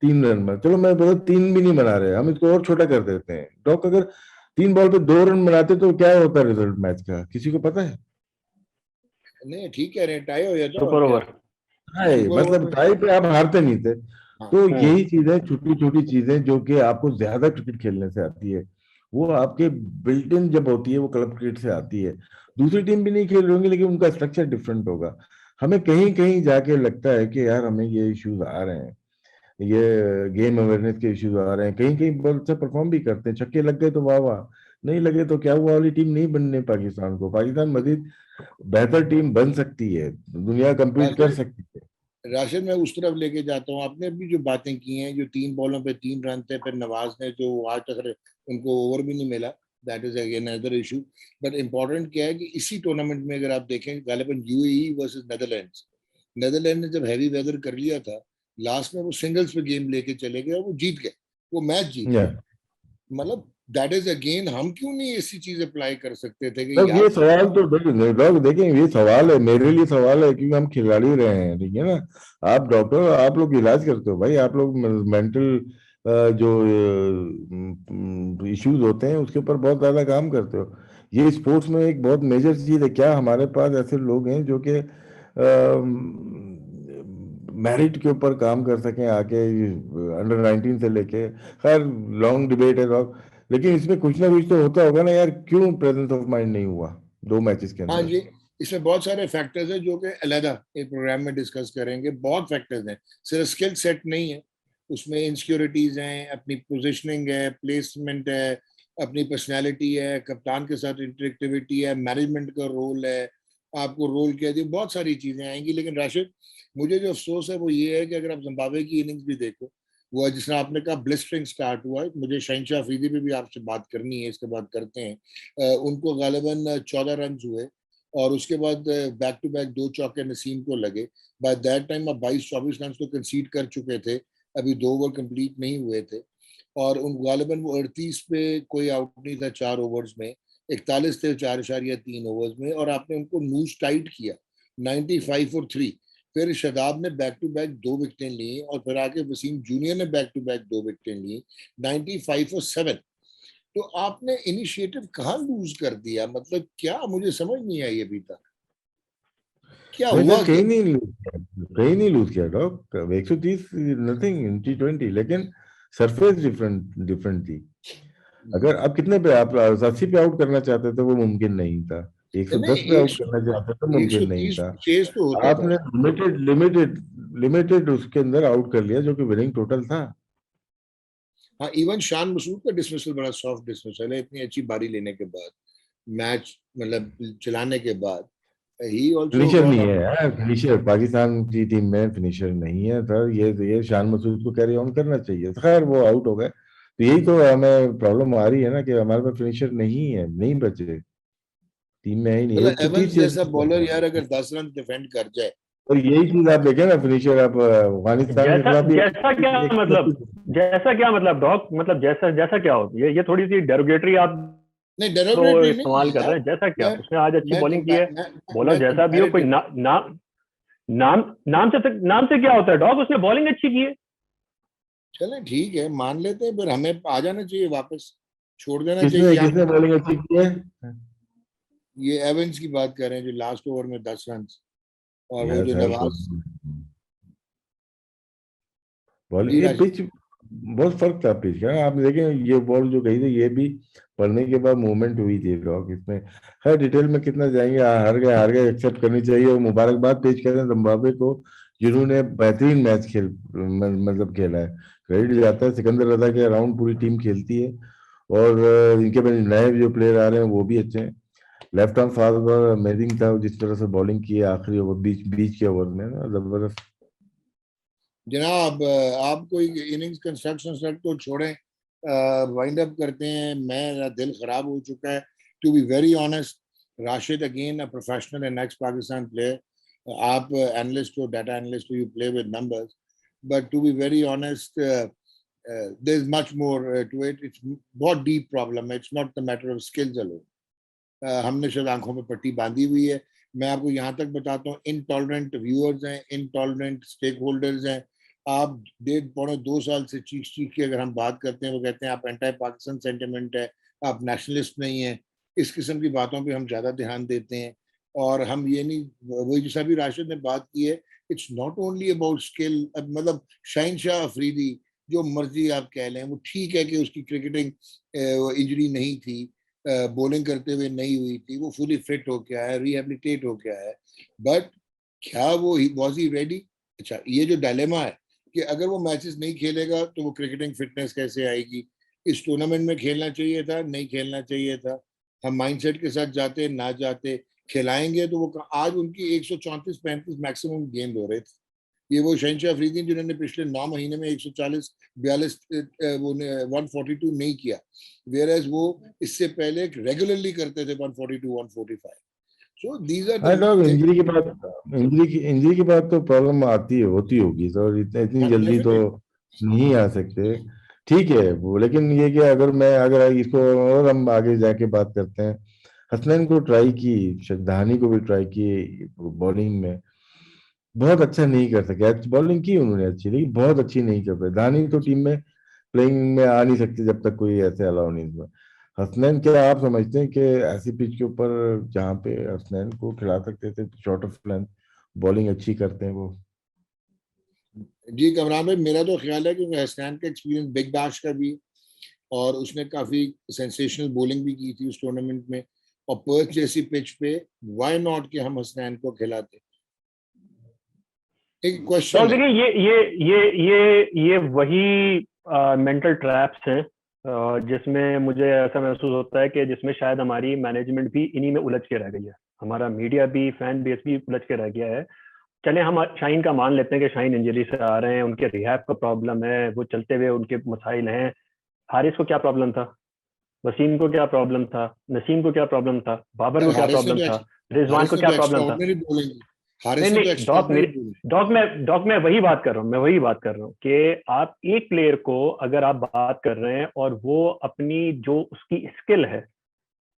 3 रन में, चलो मैं बोला 3 भी नहीं बना रहे, हम इसको और छोटा कर देते हैं। डॉक अगर 3 बॉल पे 2 रन बनाते तो क्या होता रिजल्ट मैच का, किसी को पता है? नहीं, ठीक कह रहे हैं, टाई हो जाता और सुपर क्या। ओवर। हाय, सुपर ओवर मतलब में टाई पे आप हारते नहीं थे। हाँ। तो यही चीजें, छोटी छोटी चीजें जो कि आपको ज्यादा क्रिकेट खेलने से आती है, वो आपके बिल्ट इन जब होती है, वो क्लब क्रिकेट से आती है। दूसरी टीम भी नहीं खेल रही होंगी, लेकिन उनका स्ट्रक्चर डिफरेंट होगा। हमें कहीं कहीं जाके लगता है कि यार हमें ये इश्यूज आ रहे हैं, ये गेम अवेयरनेस के इश्यूज आ रहे हैं। कहीं कहीं बहुत अच्छा परफॉर्म भी करते हैं, छक्के लग गए तो वाह वाह, नहीं लगे तो क्या हुआ, वाली टीम नहीं बनने पाकिस्तान को। पाकिस्तान मजीद बेहतर टीम बन सकती है, दुनिया कंपीट कर राशिद, सकती है। राशिद, मैं उस तरफ लेके जाता हूँ। आपने अभी जो बातें की हैं, जो 3 बॉलों पे 3 रन थे, फिर नवाज ने जो आज तक उनको ओवर भी नहीं मिला, that is again another issue. But important क्या है कि इसी टूर्नामेंट में अगर आप देखें गालिबन यूएई वर्सेस नेदरलैंड्स, नेदरलैंड ने जब हैवी वेदर कर लिया था, लास्ट में वो सिंगल्स पे गेम लेके चले गए और वो जीत गए, वो मैच जीत गए। Yeah. मतलब दैट इज अगेन, हम क्यों नहीं ऐसी चीज अप्लाई कर सकते थे कि तब यार ये सवाल तो देखें ये सवाल है, मेरे लिए सवाल है, क्योंकि हम खिलाड़ी रहे हैं, ठीक है ना। आप डॉक्टर, आप लोग इलाज करते हो भाई, आप लोग मेंटल जो इश्यूज होते हैं उसके ऊपर बहुत ज्यादा काम करते हो। ये स्पोर्ट्स में एक बहुत मेजर चीज है। क्या हमारे पास ऐसे लोग हैं जो कि मेरिट के ऊपर काम कर सकें आके, अंडर 19 से लेके, खैर लॉन्ग डिबेट है लोग, लेकिन इसमें कुछ ना कुछ तो होता होगा ना यार, क्यों प्रेजेंस ऑफ माइंड नहीं हुआ 2 मैचेस के हाँ अंदर। जी, इसमें बहुत सारे फैक्टर्स हैं जो कि अलहदा एक प्रोग्राम में डिस्कस करेंगे। बहुत फैक्टर्स हैं, सिर्फ स्किल सेट नहीं है, उसमें इनसिक्योरिटीज हैं, अपनी पोजीशनिंग है, प्लेसमेंट है, अपनी पर्सनालिटी है, कप्तान के साथ इंटरेक्टिविटी है, मैनेजमेंट का रोल है, आपको रोल क्या दिए, बहुत सारी चीजें आएंगी। लेकिन राशिद, मुझे जो अफसोस है वो ये है कि अगर आप जिम्बाब्वे की इनिंग्स भी देखो, वो जिस तरह आपने कहा ब्लिस्टरिंग स्टार्ट हुआ है, मुझे शहनशाह अफरीदी पे भी आपसे बात करनी है, इसके बाद करते हैं। उनको गालिबन 14 रन हुए और उसके बाद बैक टू बैक 2 चौके नसीम को लगे। बाय दैट टाइम अब 22-24 रन तो कंसीड कर चुके थे, अभी 2 ओवर कंप्लीट नहीं हुए थे। और उन गालिबन वो 38 पे कोई आउट नहीं था 4 ओवर्स में, 41 थे 4.3 ओवर्स में, और आपने उनको नूज टाइट किया 95 और 3। फिर शदाब ने बैक टू बैक 2 विकेटें ली और फिर आके वसीम जूनियर ने बैक टू बैक 2 विकेटें ली 95 और 7। तो आपने इनिशिएटिव कहाँ लूज कर दिया? मतलब क्या, मुझे समझ नहीं आई अभी तक क्या नहीं हुआ सर, क्या? कहीं नहीं लूज किया, कहीं नहीं लूज किया डॉग। 130 नथिंग इन T20, लेकिन सरफेस डिफरेंट डिफरेंट थी। अगर आप कितने पे, आप 80 पे आउट करना चाहते थे वो मुमकिन नहीं था, 110 नहीं, पे आउट एक करना चाहते थे मुमकिन नहीं 130 था। चेज तो होता था। आपने लिमिटेड लिमिटेड लिमिटेड उसके अंदर आउट कर लिया, जो कि विनिंग टोटल था। हाँ, इवन शान मसूद का डिसमिसल बड़ा सॉफ्ट डिसमिसल है, इतनी अच्छी बारी लेने के बाद, मैच मतलब चलाने के बाद। ही ऑल्सो फिनिशर गॉट नहीं आउट। है यार, फिनिशर पाकिस्तान की टीम में फिनिशर नहीं है सर। ये शान मसूद को कैरी ऑन करना चाहिए, तो खैर वो आउट हो गए, तो यही तो हमें प्रॉब्लम आ रही है ना, कि हमारे पास फिनिशर नहीं है, नहीं बचे, टीम में है ही नहीं। मतलब 130 एवंस चेस जैसा बॉलर यार अगर 10 रन डिफेंड कर जाए। और यही चीज आप देखें ना, फिनिशर आप अफगानिस्तान के जैसा खिलाफ भी जैसा क्या मतलब, जैसा क्या मतलब डॉक, मतलब जैसा जैसा क्या हो, ये थोड़ी सी डेरोगेटरी आप नहीं, तो डेरोगेटरी नहीं इस्तेमाल है कर रहे यार। हैं। जैसा क्या, मैं उसने आज अच्छी मैं बॉलिंग की है, बॉलर मैं जैसा भी हो, कोई कंपैरेटिव। नाम नाम से क्या होता है डॉग, उसने बॉलिंग अच्छी की है। चले ठीक है, मान लेते हैं, फिर हमें आ जाना चाहिए वापस, छोड़ देना चाहिए किसने यहाँ। किसने बॉलिंग अच्छी की है? ये एवंस की बात कर रहे हैं जो लास्ट ओवर में 10 रन, और वो यस जो सर, नवाज। बॉलिंग, जी ये राज। पिच बहुत फर्क था पिच का। आप देखें ये बॉल जो गई थी, ये भी पढ़ने के बाद मूवमेंट हुई थी रॉक इसमें। खैर डिटेल में कितना जाएंगे, हार गए एक्सेप्ट करनी चाहिए, और मुबारकबाद पेश करें जिम्बाब्वे को, जिन्होंने बेहतरीन मैच मतलब खेला है। क्रेडिट जाता है सिकंदर रजा के अराउंड, पूरी टीम खेलती है। और इनके में नए जो प्लेयर आ रहे हैं वो भी अच्छे हैं। Left arm fast bowler amazing था, जिस तरह से बॉलिंग की है आखिरी ओवर, बीच बीच के ओवर में ना, जबरदस्त। जनाब, आप कोई इनिंग्स कंस्ट्रक्शन को छोड़ें, वाइंड अप करते हैं। मेरा दिल खराब हो चुका है, to be very honest. Rashid again a professional and ex Pakistan player, आप एनालिस्ट हो, डाटा एनालिस्ट हो, you play with numbers, but to be very honest there is much more to it. It's बहुत डीप प्रॉब्लम है, it's not the matter of skills alone. हमने शायद आंखों में पट्टी बांधी हुई है। मैं आपको यहाँ तक बताता हूँ, इनटॉलरेंट व्यूअर्स हैं, इनटॉलरेंट स्टेक होल्डर्स हैं। आप 1.5-2 साल से चीख चीख के अगर हम बात करते हैं, वो कहते हैं आप एंटी पाकिस्तान सेंटिमेंट है, आप नेशनलिस्ट नहीं है। इस किस्म की बातों पे हम ज़्यादा ध्यान देते हैं। और हम ये नहीं, वही जैसा भी राशिद ने बात की है, it's not only about skill. मतलब शहनशाह अफरीदी जो मर्जी आप कह लें, वो ठीक है कि उसकी क्रिकेटिंग इंजरी नहीं थी, बॉलिंग करते हुए नहीं हुई थी, वो फुली फिट हो गया है, रिहेबिलिटेट हो गया है। बट क्या वो वॉज ही रेडी? अच्छा, ये जो डायलेमा है कि अगर वो मैचेस नहीं खेलेगा तो वो क्रिकेटिंग फिटनेस कैसे आएगी? इस टूर्नामेंट में खेलना चाहिए था, नहीं खेलना चाहिए था? हम माइंडसेट के साथ जाते ना जाते, खिलाएंगे तो वो आज उनकी 134-35 मैक्सिमम गेंद हो रहे थे, ये वो शहनशाह अफरीदी जिन्होंने पिछले 9 महीने में 140-42 वो 142 नहीं किया, वेयरएज वो इससे पहले रेगुलरली करते थे 142-145। सो दीज आर हाँ डॉग, द इंजरी के बाद तो प्रॉब्लम आती है, होती होगी, तो इतनी जल्दी तो नहीं आ सकते। ठीक है वो, लेकिन ये कि अगर इसको और हम आगे जाके बात करते हैं, हसनैन को ट्राई की, धानी को भी ट्राई की बॉलिंग में, बहुत अच्छा नहीं कर सके। बॉलिंग की उन्होंने अच्छी, लेकिन बहुत अच्छी नहीं कर पाए। धानी तो टीम में प्लेइंग में आ नहीं सकते जब तक कोई ऐसे अलाउ नहीं हुआ। हसनैन, क्या आप समझते हैं कि ऐसी पिच के ऊपर जहाँ पे हसनैन को खिला सकते थे, शॉर्ट ऑफ लेंथ बॉलिंग अच्छी करते हैं वो? जी कमरान भाई, मेरा तो ख्याल है कि हसनैन का एक्सपीरियंस बिग बैश का भी, और उसने काफी सेंसेशनल बॉलिंग भी की थी उस टूर्नामेंट में, और पर्थ जैसी पिच पे व्हाई नॉट कि हम हसनैन को खिलाते। एक तो क्वेश्चन है। देखिए, ये वही मेंटल ट्रैप्स हैं जिसमें मुझे ऐसा महसूस होता है कि जिसमें शायद हमारी मैनेजमेंट भी इन्हीं में उलझ के रह गई है, हमारा मीडिया भी, फैन बेस भी उलझ के रह गया है। चले हम शाहीन का मान लेते हैं कि शाहीन इंजरी से आ रहे हैं, उनके रिहैब का प्रॉब्लम है, वो चलते हुए उनके मसाइल हैं। हारिस को क्या प्रॉब्लम था, वसीम को क्या प्रॉब्लम था, नसीम को क्या प्रॉब्लम था, बाबर को क्या प्रॉब्लम था, रिजवान को क्या प्रॉब्लम था? हारिस नहीं ने तो नहीं डॉक, एक्स्ट्राऑर्डिनरी मेरे बॉलिंग। डॉक मैं वही बात कर रहा हूँ, कि आप एक प्लेयर को अगर आप बात कर रहे हैं और वो अपनी जो उसकी स्किल है,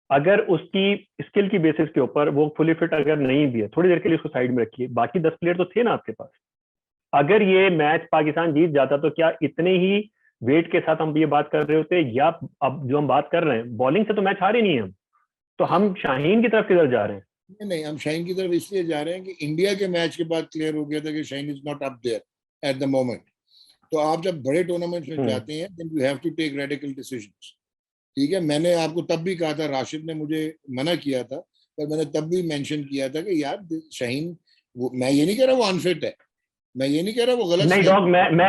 अगर उसकी स्किल की बेसिस के ऊपर वो फुली फिट अगर नहीं भी है, थोड़ी देर के लिए उसको साइड में रखिए, बाकी 10 प्लेयर तो थे ना आपके पास। अगर ये मैच पाकिस्तान जीत जाता तो क्या इतने ही वेट के साथ हम ये बात कर रहे होते, या अब जो हम बात कर रहे हैं बॉलिंग से तो मैच हारे नहीं हम, तो हम शाहीन की तरफ किधर जा रहे हैं? नहीं, हम शाहीन की तरफ इसलिए जा रहे हैं कि इंडिया के मैच के बाद क्लियर हो गया था कि Shaheen is not up there at the moment. तो आप जब बड़े टूर्नामेंट्स में जाते हैं then you have to take radical decisions. ठीक है, मैंने आपको तब भी कहा था, राशिद ने मुझे मना किया था, पर मैंने तब भी मेंशन किया था कि यार शाहीन, मैं ये नहीं कह रहा वो अनफिट है, मैं ये नहीं कह रहा वो गलत नहीं है। डॉग,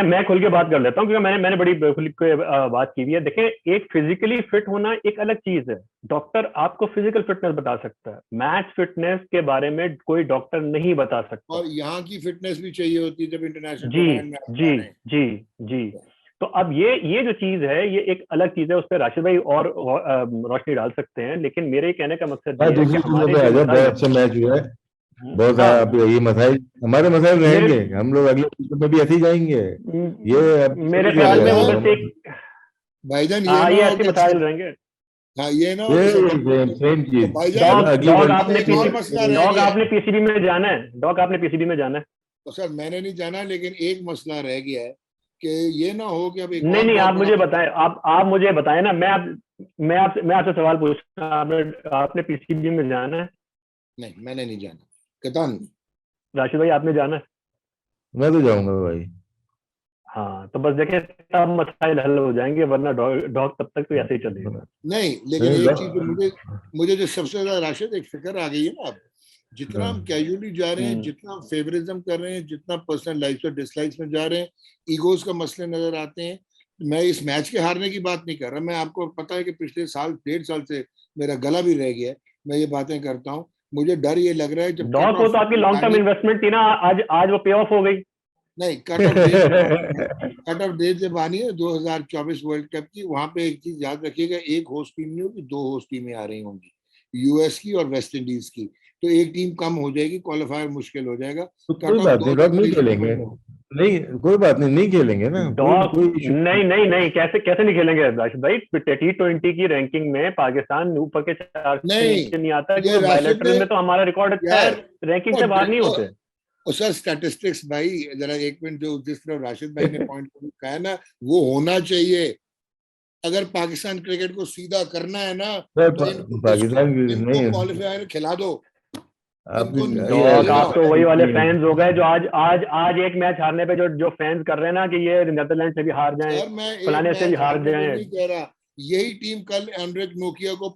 मैं खुल के बात कर लेता हूँ, क्योंकि मैंने बड़ी खुल के बात की हुई है। देखें, एक फिजिकली फिट होना एक अलग चीज है, डॉक्टर आपको फिजिकल फिटनेस बता सकता है, मैच फिटनेस के बारे में कोई डॉक्टर नहीं बता सकता। और यहाँ की फिटनेस भी चाहिए होती है जब इंटरनेशनल जी टूर्नामेंट में आप जा जी रहे हैं। जी जी। तो अब ये जो चीज है, ये एक अलग चीज है, उस पर राशिद भाई और रोशनी डाल सकते हैं, लेकिन मेरे कहने का मकसद हाँ, ये है कि दूसरी चीजों हमारे पे जो आ जाओ, मसाइल बहुत अच्छा मैच हुआ है, बहुत हाँ, अब ये मसाइल, हमारे मसाइल रहेंगे, मेरे हम लोग अगले सीजन में भी ऐसे ही जाएंगे। ये अब मेरे थोड़ी देर ख्याल में वो है बस एक, भाईजान ये हाँ, ना ये हो ऐसे कि मसाइल रहेंगे। हाँ ये ना हो ये कि सब सेम सेम तो चीज। भाईजान डॉग अगली डॉग वर्ल्ड आपने एक और मसला पीसीबी रह डॉग गया है। आपने पीसीबी में जाना है, डॉग आपने पीसीबी में जाना है? तो सर मैंने नहीं जाना, लेकिन एक मसला रह गया है कि ये ना हो कि अब एक नहीं और नहीं, बहुत आप बड़ा मुझे बताएं, आप मुझे बताएं ना, मैं आपसे सवाल पूछ रहा हूं, आपने पीसीबी में जाना है? नहीं, मैंने नहीं जाना, कतान। राशिद भाई, आपने जाना है? मैं तो जाऊंगा भाई। हाँ, तो बस देखें, तब मसाइल हल हो जाएंगे, वरना डॉग तब तक तो ऐसे ही चलेगा। नहीं, लेकिन नहीं, एक चीज जो मुझे मुझे जो सबसे ज्यादा राशिद एक फिक्र आ गई है ना, अब जितना हम कैजुअली जा रहे हैं, जितना फेवरिज्म कर रहे हैं, जितना पर्सनल लाइफ और डिसलाइक्स में जा रहे हैं, ईगोज का मसले नजर आते हैं। मैं इस मैच के हारने की बात नहीं कर रहा, मैं आपको पता है कि पिछले साल 1.5 साल से मेरा गला भी रह गया है, मैं ये बातें करता हूँ। मुझे डर ये लग रहा है जब कट डॉग को ऑफ तो आपकी लॉन्ग टर्म आने, इन्वेस्टमेंट थी ना, आज वो पे ऑफ हो गई। नहीं कट ऑफ डेट जब आनी है, कट ऑफ डेट जब आनी है 2024 वर्ल्ड कप की, वहां पे एक चीज याद रखिएगा, एक होस्ट टीम नहीं होगी, 2 होस्ट टीमें आ रही होंगी, यूएस की और वेस्ट इंडीज की। तो एक टीम कम हो जाएगी, क्वालिफायर मुश्किल हो जाएगा। तो कोई कट ऑफ बात नहीं, डॉग नहीं 2023 में खेलेंगे, होगा। नहीं कोई बात नहीं, नहीं खेलेंगे ना, डॉग, कोई इशू नहीं नहीं नहीं, कैसे कैसे नहीं खेलेंगे राशिद भाई? T20 की रैंकिंग में पाकिस्तान ऊपर के 4 से नहीं, नीचे नहीं आता, ये क्योंकि राशिद ने बायलैटरल में तो हमारा रिकॉर्ड अच्छा है, यार, रैंकिंग से बाहर नहीं ओ, होते। सर स्टैटिस्टिक्स भाई, जरा एक मिनट, जो जिस तरह राशिद भाई ने पॉइंट कहा है ना, वो होना चाहिए। अगर पाकिस्तान क्रिकेट को सीधा करना है ना, तो पाकिस्तान की इनको नहीं। क्वालिफायर खिला दो, आप इनको नीचे डॉग, ले आप जाओ। तो वही वाले फैंस हो गए जो आज एक मैच हारने पे जो फैंस कर रहे हैं ना कि ये नीदरलैंड से भी हार जाएं, सर मैं एक फलाने से भी मैच हार हारने को जाएं। नहीं कह रहा, यही टीम कल एंड्रिक नोकिया को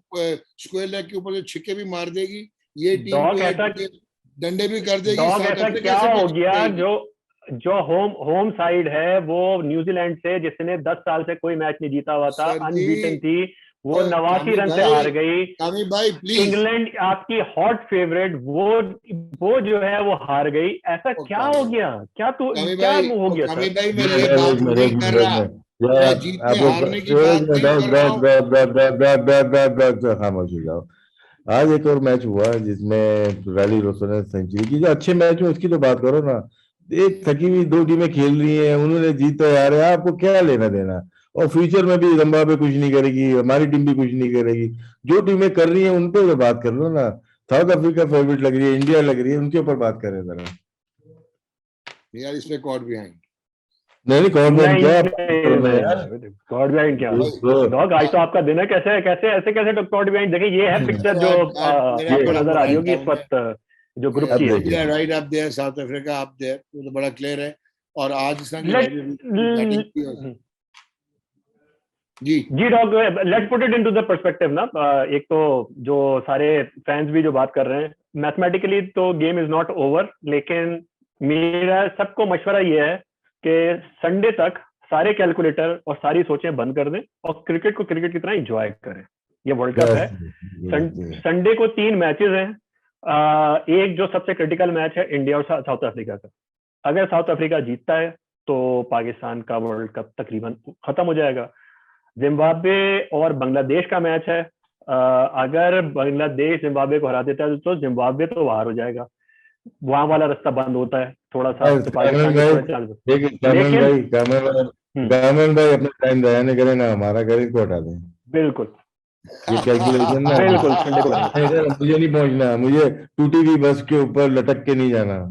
स्क्वायर लेग के ऊपर से छिक्के भी मार देगी, ये टीम को डॉग एक ऐसा डंडे भी कर देगी, डॉग साउथ ऐसा अफ्रीका क्या से भी हो जीत गया, जाएगी। जो होम साइड है वो न्यूजीलैंड से, जिसने 10 साल से कोई मैच नहीं जीता हुआ था, सर जी, अनबीटन थी, वो 89 रन से हार गई। कामिल भाई प्लीज, इंग्लैंड आपकी हॉट फेवरेट, वो जो है वो हार गई। ऐसा क्या हो गया? क्या हो गया कामिल सर? भाई मैं ये बात नहीं कर रहा, मैं जीतने हारने की बात नहीं कर रहा हूँ। खामोश हो जाओ। आज एक और मैच हुआ जिसमें रैली रोसो ने सेंचुरी की। जो अच्छे मैच में उसकी तो बात करो ना। एक थकी हुई दो टीमें खेल रही हैं, उन्होंने जीता यार, आपको क्या लेना देना। और फ्यूचर में भी जिम्बाब्वे कुछ नहीं करेगी, हमारी टीम भी कुछ नहीं करेगी। जो टीमें कर रही हैं उन पे तो बात कर लो ना। साउथ अफ्रीका फेवरेट लग रही है, इंडिया लग रही है, उनके ऊपर बात करें जरा। यार इसमें कॉट बिहाइंड नहीं कौन नहीं क्या नहीं, गॉड बिहाइंड क्या डॉग? आज तो आपका दिन है। कैसे कैसे ऐसे कैसे गॉड बिहाइंड? देखिए ये है पिक्चर जो आपको नजर आ रही होगी इस वक्त, जो ग्रुप की है। India right up there, South Africa up there, वो तो बड़ा क्लियर है। और आज इस तरह बैटिंग की जी जी डॉग, let's put it into the perspective ना। एक तो जो सारे फैंस भी जो बात कर रहे हैं, मैथमेटिकली तो गेम इज नॉट ओवर, लेकिन मेरा सबको मशवरा ये है कि संडे तक सारे कैलकुलेटर और सारी सोचें बंद कर दें और क्रिकेट को क्रिकेट की तरह एंजॉय करें। ये वर्ल्ड कप है। संडे को 3 मैचेस हैं। एक जो सबसे क्रिटिकल मैच है इंडिया और साउथ अफ्रीका का। अगर साउथ अफ्रीका जीतता है तो पाकिस्तान का वर्ल्ड कप तकरीबन खत्म हो जाएगा। जिम्बाब्वे और बांग्लादेश का मैच है। अगर बांग्लादेश जिम्बाब्वे को हरा देता है तो जिम्बाब्वे तो बाहर हो जाएगा, वहां वाला रास्ता बंद होता है थोड़ा सा, तो पाकिस्तान के थोड़ा चांस। कामरान भाई अपना टाइम दया नहीं करें ना, हमारा करें को हटा दें। बिल्कुल ये कैलकुलेशन ना बिल्कुल संडे को करेंगे। मुझे नहीं पहुंचना, मुझे टूटी हुई बस के ऊपर लटक के नहीं जाना।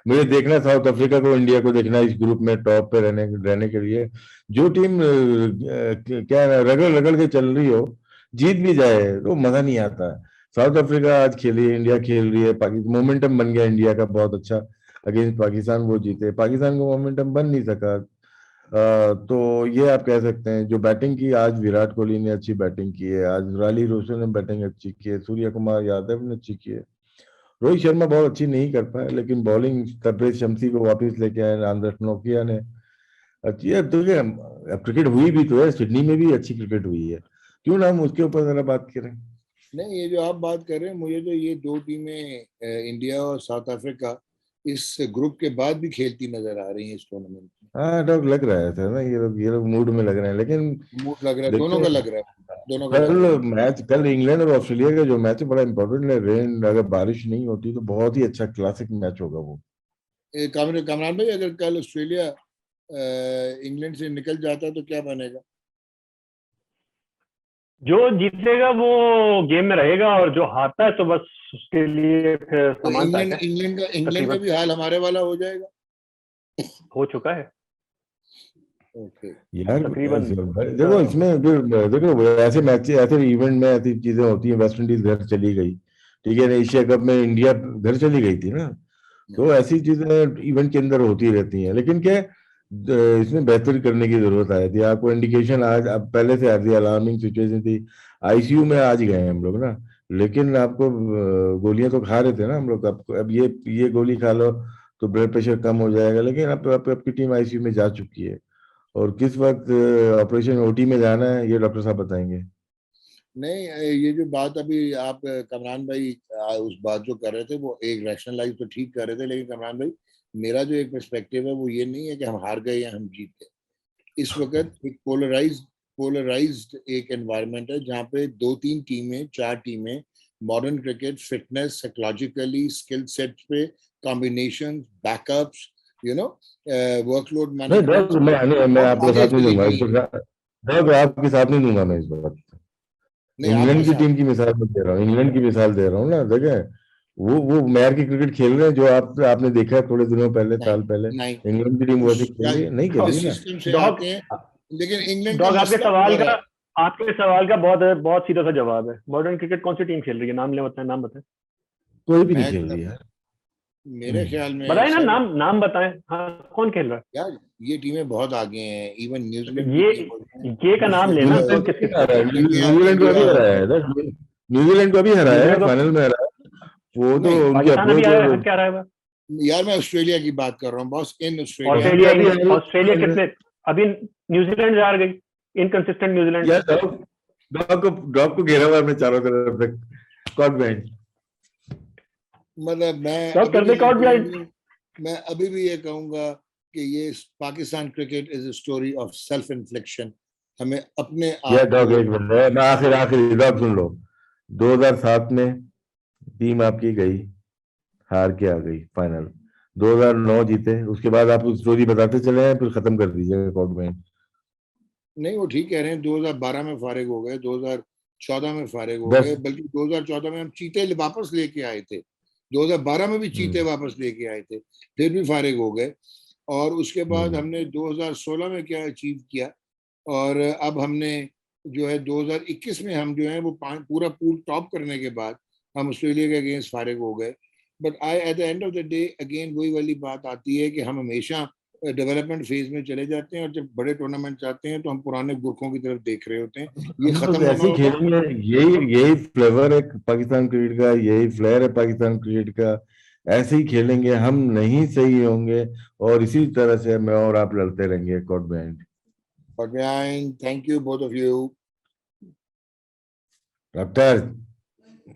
मुझे देखना साउथ अफ्रीका को, इंडिया को देखना इस ग्रुप में टॉप पे रहने के लिए। जो टीम क्या रगड़ रगड़ के चल रही हो, जीत भी जाए तो मजा नहीं आता। साउथ अफ्रीका आज खेली, इंडिया खेल रही है, मोमेंटम बन गया इंडिया का बहुत अच्छा अगेंस्ट पाकिस्तान, वो जीते। पाकिस्तान को मोमेंटम बन नहीं सका। तो ये आप कह सकते हैं जो बैटिंग की आज विराट कोहली ने अच्छी बैटिंग की है, आज रैली रोसो ने बैटिंग अच्छी की है, सूर्य कुमार यादव ने अच्छी की है, रोहित शर्मा बहुत अच्छी नहीं कर पाया, लेकिन बॉलिंग तब्रेज शमसी को वापस लेके आए, आंद्रेस नोकिया ने अच्छी है। तो क्रिकेट हुई भी तो है, सिडनी में भी अच्छी क्रिकेट हुई है, क्यों ना हम उसके ऊपर जरा बात करें। नहीं, ये जो आप बात कर रहे हैं, मुझे तो ये दो टीमें इंडिया और साउथ अफ्रीका इस ग्रुप के बाद भी खेलती नजर आ रही हैं इस टूर्नामेंट में। हाँ डॉग लग रहा था ना, ये लोग मूड में लग रहे हैं, लेकिन मूड लग रहा है, दोनों देखते का हैं। लग रहा है, दोनों का लग रहा है। कल इंग्लैंड और ऑस्ट्रेलिया का जो मैच है बड़ा इंपॉर्टेंट है। रेन अगर बारिश नहीं होती तो बहुत ही अच्छा क्लासिक मैच होगा वो। कमरान भाई, अगर कल ऑस्ट्रेलिया इंग्लैंड से निकल जाता है तो क्या बनेगा? जो जीतेगा वो गेम में रहेगा, और जो हारता है तो बस उसके लिए फिर तो सामान पैक है। इंग्लैंड का भी हाल हमारे वाला हो जाएगा। हो चुका है ओके यार तकरीबन। देखो इसमें देखो ऐसे मैच, ऐसे इवेंट में ऐसी चीजें होती हैं। वेस्ट इंडीज घर चली गई, ठीक है ना, एशिया कप में इंडिया घर चली गई थी ना। तो ऐसी चीजें इवेंट के अंदर होती रहती हैं, लेकिन क्या इसमें बेहतर करने की जरूरत आई थी। आपको इंडिकेशन आज, अब पहले से ऐसी अलार्मिंग सिचुएशन थी, आईसीयू में आज गए हम लोग ना, लेकिन आपको गोलियां तो खा रहे थे ना हम लोग। अब ये गोली खा लो तो ब्लड प्रेशर कम हो जाएगा, लेकिन अब आपकी टीम आईसीयू में जा चुकी है। और किस वक्त ऑपरेशन ओटी में जाना है ये डॉक्टर साहब बताएंगे। नहीं, ये जो बात अभी आप कमरान भाई उस बात जो कर रहे थे वो एक रैशनलाइज तो ठीक कर रहे थे, लेकिन कमरान भाई मेरा जो एक पर्सपेक्टिव है वो ये नहीं है कि हम हार गए या हम जीत गए। इस वक्त एक पोलराइज्ड एक एनवायरनमेंट है जहाँ पे 2-3 टीमें, 4 टीमें modern cricket, fitness, psychologically, skill set पे, combination, backups, you know, workload नहीं डॉक्टर, मैं बहुत आपके आगे साथ नहीं चली दूंगा गई इस है। बार, डॉक्टर आपके साथ नहीं दूंगा मैं इस बार। नहीं, आपके इंग्लैंड की साथ टीम की मिसाल मैं दे रहा हूँ, इंग्लैंड की मिसाल दे रहा हूँ ना। देखें वो मैर की क्रिकेट खेल रहे हैं जो आपने देखा है थोड़े दिनों पहले, नहीं, साल पहले। नहीं, इंग्लैंड की टीम वैसे खेल रही है, नहीं खेल जिस रही ना। सिस्टम से डॉग आते हैं, लेकिन इंग्लैंड का डॉग मसला और है। आपके सवाल का बहुत बहुत सीधा सा जवाब है। मॉडर्न क्रिकेट कौन सी टीम खेल रही है? नाम ले, बताएं, नाम बताएं। कोई भी नहीं मैं खेल रही है। मेरे ख्याल में बताएं ना, सब, नाम बताएं। हाँ, कौन खेल रहा यार ये टीमें बहुत आगे हैं, इवन है? न्यूजीलैंड की टीम होती है ये का नाम लेना, जिसमें कौन किस किस को? न्यूजीलैंड को अभी इंडिया हराया है, न्यूजीलैंड को अभी हराया है, न्यूजीलैंड को? फाइनल में हराया है। वो तो नहीं, उनकी पाकिस्तान अभी अप्रोच और क्या रहा है? यार मैं ऑस्ट्रेलिया की बात कर रहा हूँ बॉस, इन ऑस्ट्रेलिया। ऑस्ट्रेलिया कितने? अभी न्यूजीलैंड हार गई, इनकंसिस्टेंट न्यूजीलैंड। यार डॉग को घेरा हुआ है अपने चारों तरफ से कॉट बिहाइंड। मतलब मैं डॉग अभी कर भी दे ये कॉट बिहाइंड। कहूंगा मैं अभी भी ये कहूंगा कि ये Pakistan cricket is a story of self इन्फ्लिक्शन। हमें अपने ये आप डॉग को एक मिनट, मैं आखिरी डॉग सुन लो। 2007 में टीम आपकी गई, हार के आ गई फाइनल। 2009 जीते, उसके बाद आप स्टोरी बताते चले हैं, फिर खत्म कर दीजिएगा कॉट बिहाइंड। नहीं, वो ठीक कह रहे हैं, 2012 में फारिग हो गए, 2014 में फारिग हो गए, 10 बल्कि 2014 में हम चीते वापस लेके आए थे, 2012 में भी चीते वापस लेके आए थे, फिर भी फारिग हो गए। और उसके बाद हमने 2016 में क्या अचीव किया, और अब हमने जो है 2021 में हम जो है वो पूरा पूल टॉप करने के बाद हम ऑस्ट्रेलिया के अगेंस्ट फारिग हो गए। But I at the end of the day again वही वाली बात आती है कि हम हमेशा डेवलपमेंट फेज में चले जाते हैं, और जब बड़े टूर्नामेंट आते हैं तो हम पुराने गुरखों की तरफ देख रहे होते हैं। ये हम बस खत्म होना ऐसे ही होगा। खेलेंगे। यही फ्लेवर है पाकिस्तान क्रिकेट का, यही फ्लेयर है पाकिस्तान क्रिकेट का। ऐसे ही खेलेंगे, हम नहीं सही होंगे और इसी तरह से मैं और आप लड़ते रहेंगे court behind. But thank you both of you. Doctor